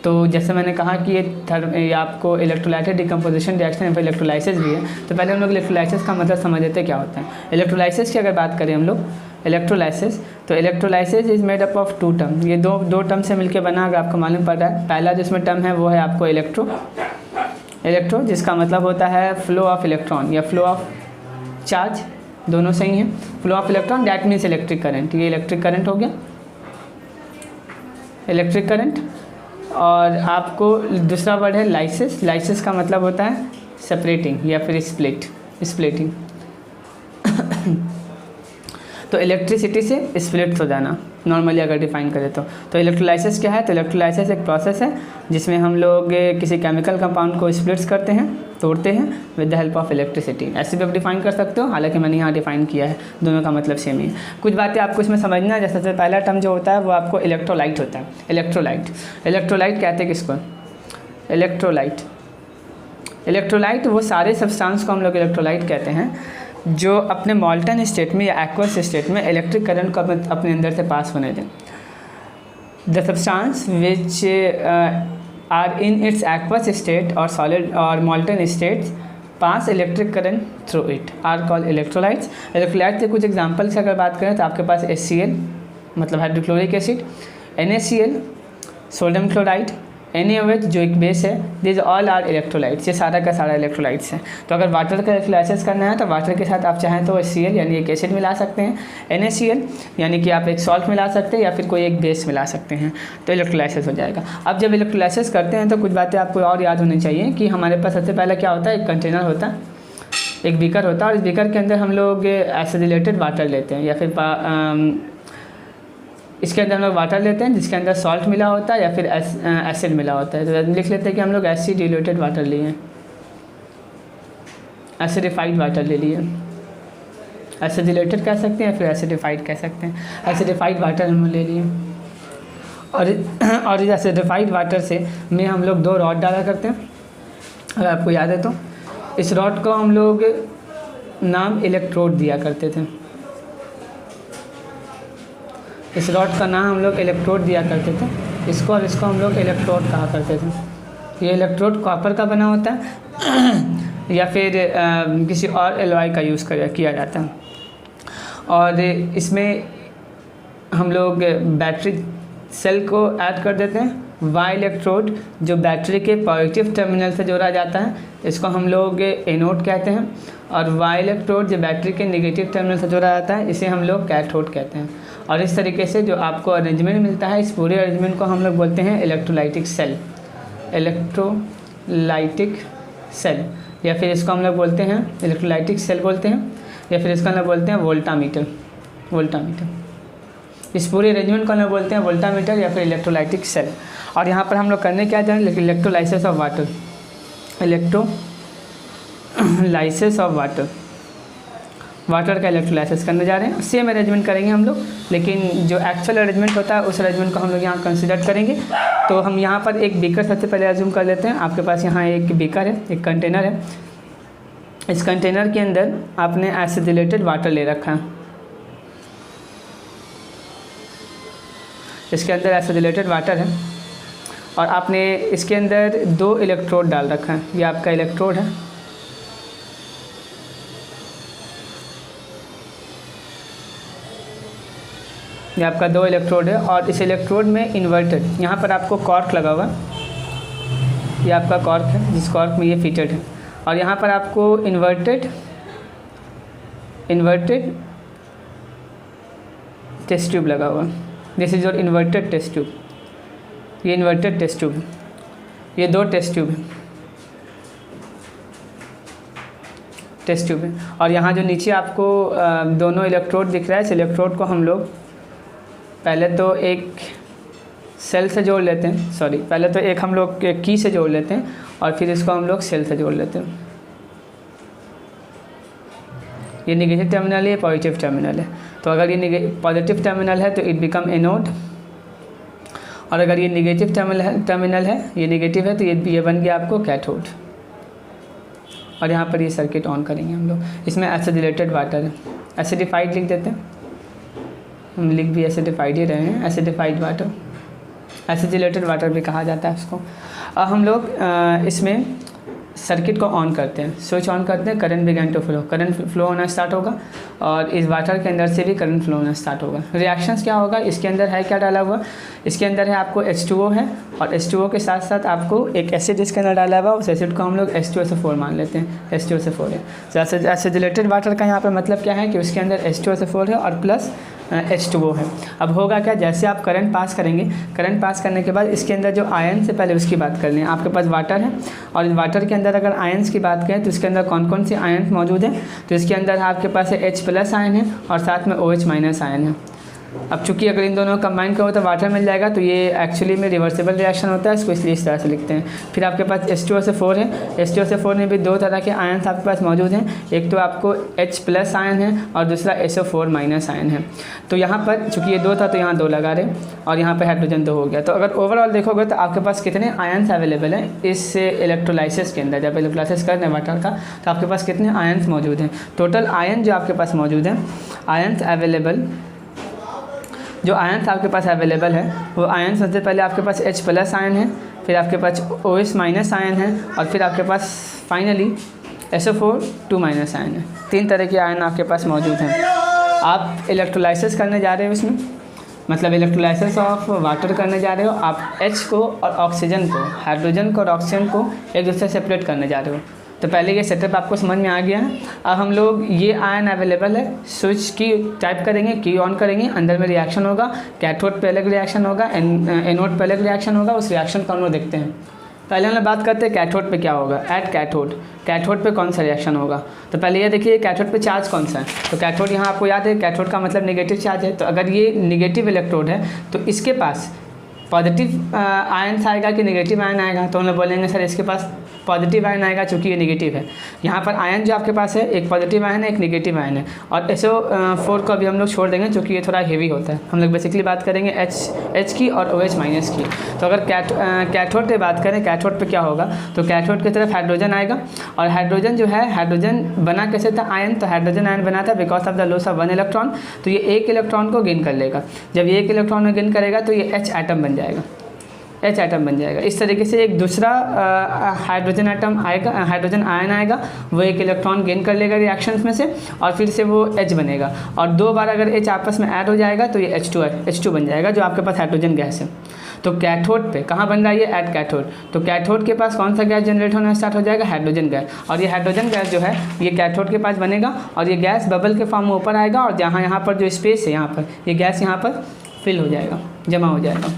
तो जैसे मैंने कहा कि ये आपको इलेक्ट्रोलाइटिक डिकम्पोजिशन रिएक्शन या फिर इलेक्ट्रोलाइसिस भी है। तो पहले हम लोग इलेक्ट्रोलाइसिस का मतलब समझ लेते हैं क्या होता है। इलेक्ट्रोलाइसिस की अगर बात करें हम लोग इलेक्ट्रोलाइसिस, तो electrolysis is made up of 2 term. ये दो टर्म से मिलकर बना, अगर आपको मालूम पड़ रहा है। पहला जिसमें टर्म है वो है आपको इलेक्ट्रो, जिसका मतलब होता है फ्लो ऑफ इलेक्ट्रॉन या फ्लो ऑफ चार्ज, दोनों सही हैं। Flow of electron that means electric current, ये इलेक्ट्रिक करंट हो गया, इलेक्ट्रिक करंट। और आपको दूसरा वर्ड है लाइसिस। लाइसिस का मतलब होता है सेपरेटिंग या फिर स्प्लिटिंग। तो इलेक्ट्रिसिटी से स्प्लिट हो जाना नॉर्मली अगर डिफाइन करें तो इलेक्ट्रोलाइसिस क्या है। तो इलेक्ट्रोलाइसिस एक प्रोसेस है जिसमें हम लोग किसी केमिकल कंपाउंड को स्प्लिट्स करते हैं, तोड़ते हैं with the help of electricity. ऐसे भी आप डिफाइन कर सकते हो, हालांकि मैंने यहाँ डिफाइन किया है, दोनों का मतलब सेम ही है। कुछ बातें आपको इसमें समझना है। जैसे सबसे पहला टर्म जो होता है वो आपको इलेक्ट्रोलाइट होता है। इलेक्ट्रोलाइट कहते हैं किसको? इलेक्ट्रोलाइट वो सारे सब्सटेंस को हम लोग इलेक्ट्रोलाइट कहते हैं जो अपने मॉल्टन स्टेट में या एक्वस स्टेट में इलेक्ट्रिक करंट को अपने अंदर से पास होने दें। The substance which are in its aqueous state और सॉलिड और molten states pass electric current through it are called electrolytes. Electrolyte के कुछ एग्जांपल्स अगर बात करें तो आपके पास HCl मतलब hydrochloric acid, NaCl, sodium chloride, NaOH जो एक बेस है, दिस ऑल आर इलेक्ट्रोलाइट्स। ये सारा का सारा इलेक्ट्रोलाइट्स हैं। तो अगर वाटर का इलेक्ट्रोलाइसिस करना है तो वाटर के साथ आप चाहें तो HCl यानी एक एसिड मिला सकते हैं, NaCl यानी कि आप एक सॉल्ट मिला सकते हैं या फिर कोई एक बेस मिला सकते हैं, तो इलेक्ट्रोलाइसिस हो जाएगा। अब जब इलेक्ट्रोलाइसिस करते हैं तो कुछ बातें आपको और याद होनी चाहिए कि हमारे पास सबसे पहले क्या होता है, एक कंटेनर होता है, एक बीकर होता है, और इस बीकर के अंदर हम लोग एसिडुलेटेड वाटर लेते हैं या फिर इसके अंदर हम लोग वाटर लेते हैं जिसके अंदर सॉल्ट मिला होता है या फिर एसिड मिला होता है। तो लिख लेते हैं कि हम लोग एसिडुलेटेड वाटर लिए, एसिडिफाइड वाटर ले लिए। एसिडुलेटेड कह सकते हैं या फिर एसिडिफाइड कह सकते हैं। एसिडिफाइड वाटर हम ले लिए, और इस एसिडिफाइड वाटर से में हम लोग 2 रॉड डाला करते हैं। अगर आपको याद है तो इस रॉड को हम लोग नाम इलेक्ट्रोड दिया करते थे। इस रॉड का नाम हम लोग इलेक्ट्रोड दिया करते थे, इसको और इसको हम लोग इलेक्ट्रोड कहा करते थे। ये इलेक्ट्रोड कॉपर का बना होता है या फिर किसी और एलॉय का यूज़ किया जाता है। और इसमें हम लोग बैटरी सेल को ऐड कर देते हैं। वाई इलेक्ट्रोड जो बैटरी के पॉजिटिव टर्मिनल से जोड़ा जाता है, इसको हम लोग एनोड कहते हैं, और वाई इलेक्ट्रोड जो बैटरी के नेगेटिव टर्मिनल से जोड़ा जाता है, इसे हम लोग कैथोड कहते हैं। और इस तरीके से जो आपको अरेंजमेंट मिलता है, इस पूरे अरेंजमेंट को हम लोग बोलते हैं इलेक्ट्रोलाइटिक सेल, या फिर इसको हम लोग बोलते हैं इलेक्ट्रोलाइटिक सेल बोलते हैं, या फिर इसको हम लोग बोलते हैं वोल्टामीटर। इस पूरे अरेंजमेंट को हम लोग बोलते हैं वोल्टामीटर या फिर इलेक्ट्रोलाइटिक सेल। और यहाँ पर हम लोग करने क्या जाए, इलेक्ट्रोलाइसिस ऑफ वाटर का इलेक्ट्रोलाइसिस करने जा रहे हैं। सेम अरेंजमेंट करेंगे हम लोग, लेकिन जो एक्चुअल अरेंजमेंट होता है उस अरेंजमेंट को हम लोग यहाँ कंसिडर करेंगे। तो हम यहाँ पर एक बीकर सबसे पहले अज्यूम कर लेते हैं। आपके पास यहाँ एक बीकर है, एक कंटेनर है। इस कंटेनर के अंदर आपने एसिडुलेटेड वाटर ले रखा है, इसके अंदर एसिडुलेटेड वाटर है। और आपने इसके अंदर 2 इलेक्ट्रोड डाल रखा है। ये आपका इलेक्ट्रोड है, ये आपका 2 इलेक्ट्रोड है और इस इलेक्ट्रोड में इन्वर्टेड, यहाँ पर आपको कॉर्क लगा हुआ, ये आपका कॉर्क है जिस कॉर्क में ये फिटेड है, और यहाँ पर आपको इन्वर्टेड टेस्ट ट्यूब लगा हुआ। This is your inverted test tube, ये इन्वर्टेड टेस्ट ट्यूब है, ये 2 टेस्ट ट्यूब है, टेस्ट ट्यूब है। और यहाँ जो नीचे आपको दोनों इलेक्ट्रोड दिख रहा है, इस इलेक्ट्रोड को हम लोग पहले तो एक सेल से जोड़ लेते हैं, सॉरी पहले तो एक हम लोग की से जोड़ लेते हैं और फिर इसको हम लोग सेल से जोड़ लेते हैं। ये नेगेटिव टर्मिनल है, ये पॉजिटिव टर्मिनल है। तो अगर ये पॉजिटिव टर्मिनल है तो इट बिकम एनोड, और अगर ये नेगेटिव टर्मिनल है, ये नेगेटिव है, तो ये बन गया आपको कैथोड। और यहाँ पर ये सर्किट ऑन करेंगे हम लोग। इसमें एसिडिलेटेड वाटर है, एसिडिफाइड लिख देते हैं, हम लिख भी एसिडिफाइड ही रहे हैं, एसिडिफाइड वाटर, एसिडिलेटेड वाटर भी कहा जाता है उसको। अब हम लोग इसमें सर्किट को ऑन करते हैं, स्विच ऑन करते हैं, current began to flow, current flow होना स्टार्ट होगा और इस वाटर के अंदर से भी करंट फ्लो होना स्टार्ट होगा। रिएक्शंस क्या होगा, इसके अंदर है क्या डाला हुआ, इसके अंदर है आपको H2O है, और H2O के साथ साथ आपको एक एसिड इसके अंदर डाला हुआ, उस एसिड को हम लोग H2SO4 मान लेते हैं, H2SO4 है। तो एसिडिलेटेड वाटर का यहाँ पर मतलब क्या है कि उसके अंदर H2SO4 है और प्लस H2O है। अब होगा क्या, जैसे आप करंट पास करेंगे, करंट पास करने के बाद इसके अंदर जो आयन से, पहले उसकी बात कर लें। आपके पास वाटर है और इस वाटर के अंदर अगर आयन्स की बात करें तो इसके अंदर कौन कौन से आयन मौजूद हैं, तो इसके अंदर आपके पास है H+ आयन है और साथ में OH- आयन है। अब चूंकि अगर इन दोनों को कंबाइन करो तो वाटर मिल जाएगा, तो ये एक्चुअली में रिवर्सिबल रिएक्शन होता है, इसको इसलिए इस तरह से लिखते हैं। फिर आपके पास H2SO4 है, H2SO4 में भी 2 तरह के आयन्स आपके पास मौजूद हैं, एक तो आपको H+ आयन है और दूसरा SO4- आयन है। तो यहाँ पर चूँकि ये 2 था तो यहाँ 2 लगा रहे और यहाँ पर हाइड्रोजन 2 हो गया। तो अगर ओवरऑल देखोगे तो आपके पास कितने आयन्स अवेलेबल हैं इस इलेक्ट्रोलाइसिस के अंदर, जब इलेक्ट्रोलाइसिस कर रहे हैं वाटर का तो आपके पास कितने आयन्स मौजूद हैं। टोटल आयन जो आपके पास मौजूद हैं, आयन्स अवेलेबल, जो आयन्स आपके पास अवेलेबल है वो आयन सबसे पहले आपके पास H+ आयन है, फिर आपके पास OH- आयन है और फिर आपके पास फाइनली SO4 आयन है। 3 तरह के आयन आपके पास मौजूद हैं। आप इलेक्ट्रोलाइसिस करने जा रहे हो, इसमें मतलब इलेक्ट्रोलाइसिस ऑफ वाटर करने जा रहे हो, आप H को और ऑक्सीजन को, हाइड्रोजन को और ऑक्सीजन को एक दूसरे से सेपरेट करने जा रहे हो। तो पहले ये सेटअप आपको समझ में आ गया है। अब हम लोग ये आयन अवेलेबल है, स्विच की टाइप करेंगे, की ऑन करेंगे, अंदर में रिएक्शन होगा, कैथोड पे अलग रिएक्शन होगा, एनोड पे अलग रिएक्शन होगा। उस रिएक्शन को हम लोग देखते हैं। पहले हम लोग बात करते हैं कैथोड पे क्या होगा। एट कैथोड, कैथोड पे कौन सा रिएक्शन होगा, तो पहले ये देखिए कैथोड पे चार्ज कौन सा है। तो कैथोड यहाँ आपको याद है, कैथोड का मतलब नेगेटिव चार्ज है। तो अगर ये नेगेटिव इलेक्ट्रोड है तो इसके पास पॉजिटिव आयन आएगा कि नेगेटिव आयन आएगा, तो हम लोग बोलेंगे सर इसके पास पॉजिटिव आयन आएगा चूँकि ये नेगेटिव है। यहाँ पर आयन जो आपके पास है, एक पॉजिटिव आयन है, एक नेगेटिव आयन है। और SO4 को अभी हम लोग छोड़ देंगे क्योंकि ये थोड़ा हेवी होता है। हम लोग बेसिकली बात करेंगे H की और OH- की। तो अगर कैथोड पे बात करें, कैथोड पे क्या होगा, तो कैथोड की तरफ हाइड्रोजन आएगा। और हाइड्रोजन जो है, हाइड्रोजन बना कैसे था आयन, तो हाइड्रोजन आयन बना था because of the loss of 1 electron. तो ये 1 इलेक्ट्रॉन को गेन कर लेगा। जब ये 1 इलेक्ट्रॉन में गेन करेगा तो ये H एटम बन जाएगा, H एटम बन जाएगा। इस तरीके से एक दूसरा हाइड्रोजन एटम आएगा, हाइड्रोजन आयन आएगा, वो 1 इलेक्ट्रॉन गेन कर लेगा रिएक्शंस में से और फिर से वो H बनेगा। और 2 बार अगर H आपस में ऐड हो जाएगा तो ये H2 बन जाएगा, जो आपके पास हाइड्रोजन गैस है। तो कैथोड पे कहाँ बन रहा है ये, एट कैथोड। तो कैथोड के पास कौन सा गैस जनरेट होना स्टार्ट हो जाएगा, हाइड्रोजन गैस। और ये हाइड्रोजन गैस जो है ये कैथोड के पास बनेगा और ये गैस बबल के फॉर्म में ऊपर आएगा और जहाँ यहाँ पर जो स्पेस है, यहाँ पर ये गैस यहाँ पर फिल हो जाएगा, जमा हो जाएगा।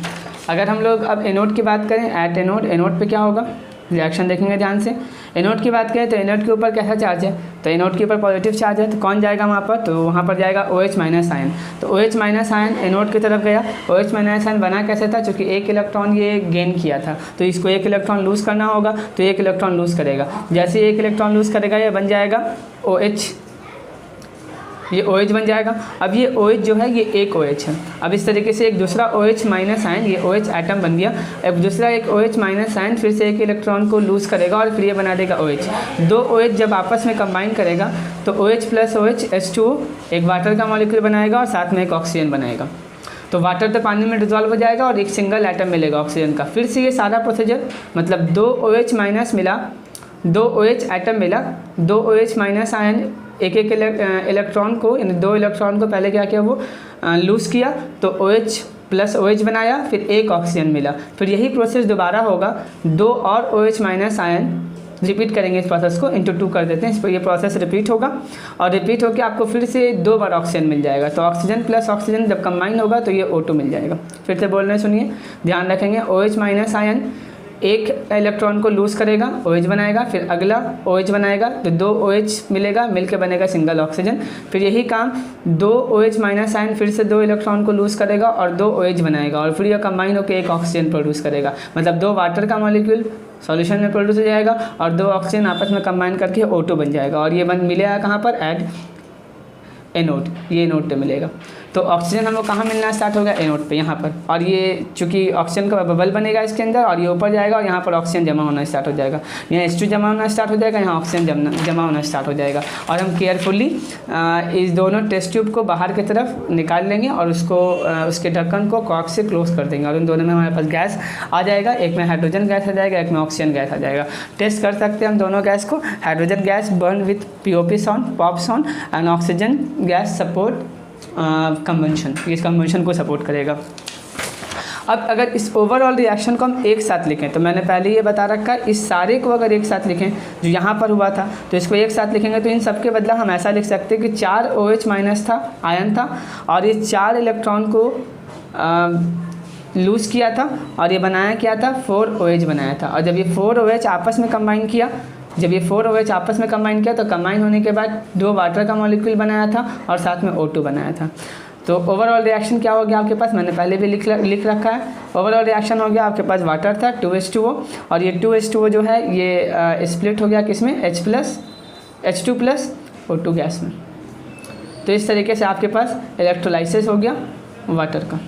अगर हम लोग अब एनोड की बात करें, एट एनोड, एनोड पे क्या होगा, रिएक्शन देखेंगे ध्यान से। एनोड की बात करें तो एनोड के ऊपर कैसा चार्ज है, तो एनोड के ऊपर पॉजिटिव चार्ज है। तो कौन जाएगा वहाँ पर, तो वहाँ पर जाएगा OH- आयन। तो OH- आयन एनोड की तरफ गया। OH- आयन बना कैसे था, चूँकि 1 इलेक्ट्रॉन ये गेन किया था तो इसको 1 इलेक्ट्रॉन लूज़ करना होगा, तो 1 इलेक्ट्रॉन लूज़ करेगा। जैसे 1 इलेक्ट्रॉन लूज़ करेगा ये बन जाएगा OH, ये OH बन जाएगा। अब ये OH जो है ये एक OH है। अब इस तरीके से एक दूसरा OH- आयन, ये OH एटम बन गया। अब दूसरा एक OH- आयन फिर से 1 इलेक्ट्रॉन को लूज़ करेगा और फिर ये बना देगा OH। 2 OH जब आपस में कंबाइन करेगा तो OH + OH H2O एक वाटर का मॉलिक्यूल बनाएगा और साथ में एक ऑक्सीजन बनाएगा। तो वाटर तो पानी में डिजॉल्व हो जाएगा और एक सिंगल एटम मिलेगा ऑक्सीजन का। फिर से ये सारा प्रोसीजर, मतलब 2 OH माइनस मिला, 2 OH एटम मिला, 2 OH माइनस आयन एक इलेक्ट्रॉन को, यानी 2 इलेक्ट्रॉन को पहले क्या किया वो लूज़ किया, तो OH प्लस OH बनाया, फिर एक ऑक्सीजन मिला। फिर यही प्रोसेस दोबारा होगा, 2 और OH माइनस आयन रिपीट करेंगे इस प्रोसेस को, इंटू 2 कर देते हैं, इस पर ये प्रोसेस रिपीट होगा और रिपीट होकर आपको फिर से 2 बार ऑक्सीजन मिल जाएगा। तो ऑक्सीजन प्लस ऑक्सीजन जब कंबाइन होगा तो ये O2 मिल जाएगा। फिर से बोल रहे हैं, सुनिए, ध्यान रखेंगे। OH माइनस आयन एक इलेक्ट्रॉन को लूज़ करेगा, OH बनाएगा, फिर अगला OH बनाएगा, तो 2 OH मिलेगा, मिलकर बनेगा सिंगल ऑक्सीजन। फिर यही काम 2 OH माइनस आयन फिर से 2 इलेक्ट्रॉन को लूज़ करेगा और 2 OH बनाएगा और फिर यह कंबाइन होकर एक ऑक्सीजन प्रोड्यूस करेगा। मतलब 2 वाटर का मॉलिक्यूल सॉल्यूशन में प्रोड्यूस हो जाएगा और 2 ऑक्सीजन आपस में कंबाइन करके O2 बन जाएगा और ये मिलेगा कहाँ पर, एट एनोड, ये एनोड पे मिलेगा। तो ऑक्सीजन हमको कहाँ मिलना स्टार्ट होगा, एनोड पे, यहाँ पर। और ये चूँकि ऑक्सीजन का बबल बनेगा इसके अंदर और ये ऊपर जाएगा और यहाँ पर ऑक्सीजन जमा होना स्टार्ट हो जाएगा, यहाँ H2 जमा होना स्टार्ट हो जाएगा, यहाँ ऑक्सीजन जमा होना स्टार्ट हो जाएगा। और हम केयरफुली इस दोनों टेस्ट ट्यूब को बाहर की तरफ निकाल लेंगे और उसको उसके ढक्कन को कॉर्क से क्लोज कर देंगे और उन दोनों में हमारे पास गैस आ जाएगा। एक में हाइड्रोजन गैस आ जाएगा, एक में ऑक्सीजन गैस आ जाएगा। टेस्ट कर सकते हैं हम दोनों गैस को। Hydrogen gas burn with POP sound, pop sound, and oxygen gas support convention, इस कन्वेंशन को सपोर्ट करेगा। अब अगर इस ओवरऑल रिएक्शन को हम एक साथ लिखें, तो मैंने पहले ये बता रखा है, इस सारे को अगर एक साथ लिखें जो यहाँ पर हुआ था, तो इसको एक साथ लिखेंगे तो इन सब के बदला हम ऐसा लिख सकते हैं कि 4 OH माइनस था, आयन था, और ये 4 इलेक्ट्रॉन को लूज़ किया था और ये बनाया क्या था, 4 OH बनाया था। और जब ये 4 OH आपस में कंबाइन किया, जब ये 4 OH आपस में कंबाइन किया तो कंबाइन होने के बाद 2 वाटर का मॉलिक्यूल बनाया था और साथ में O2 बनाया था। तो ओवरऑल रिएक्शन क्या हो गया आपके पास, मैंने पहले भी लिख रखा है। ओवरऑल रिएक्शन हो गया आपके पास, वाटर था 2H2O और ये 2H2O जो है ये स्प्लिट हो गया किसमें, H2 प्लस O2 गैस में। तो इस तरीके से आपके पास इलेक्ट्रोलाइसिस हो गया वाटर का।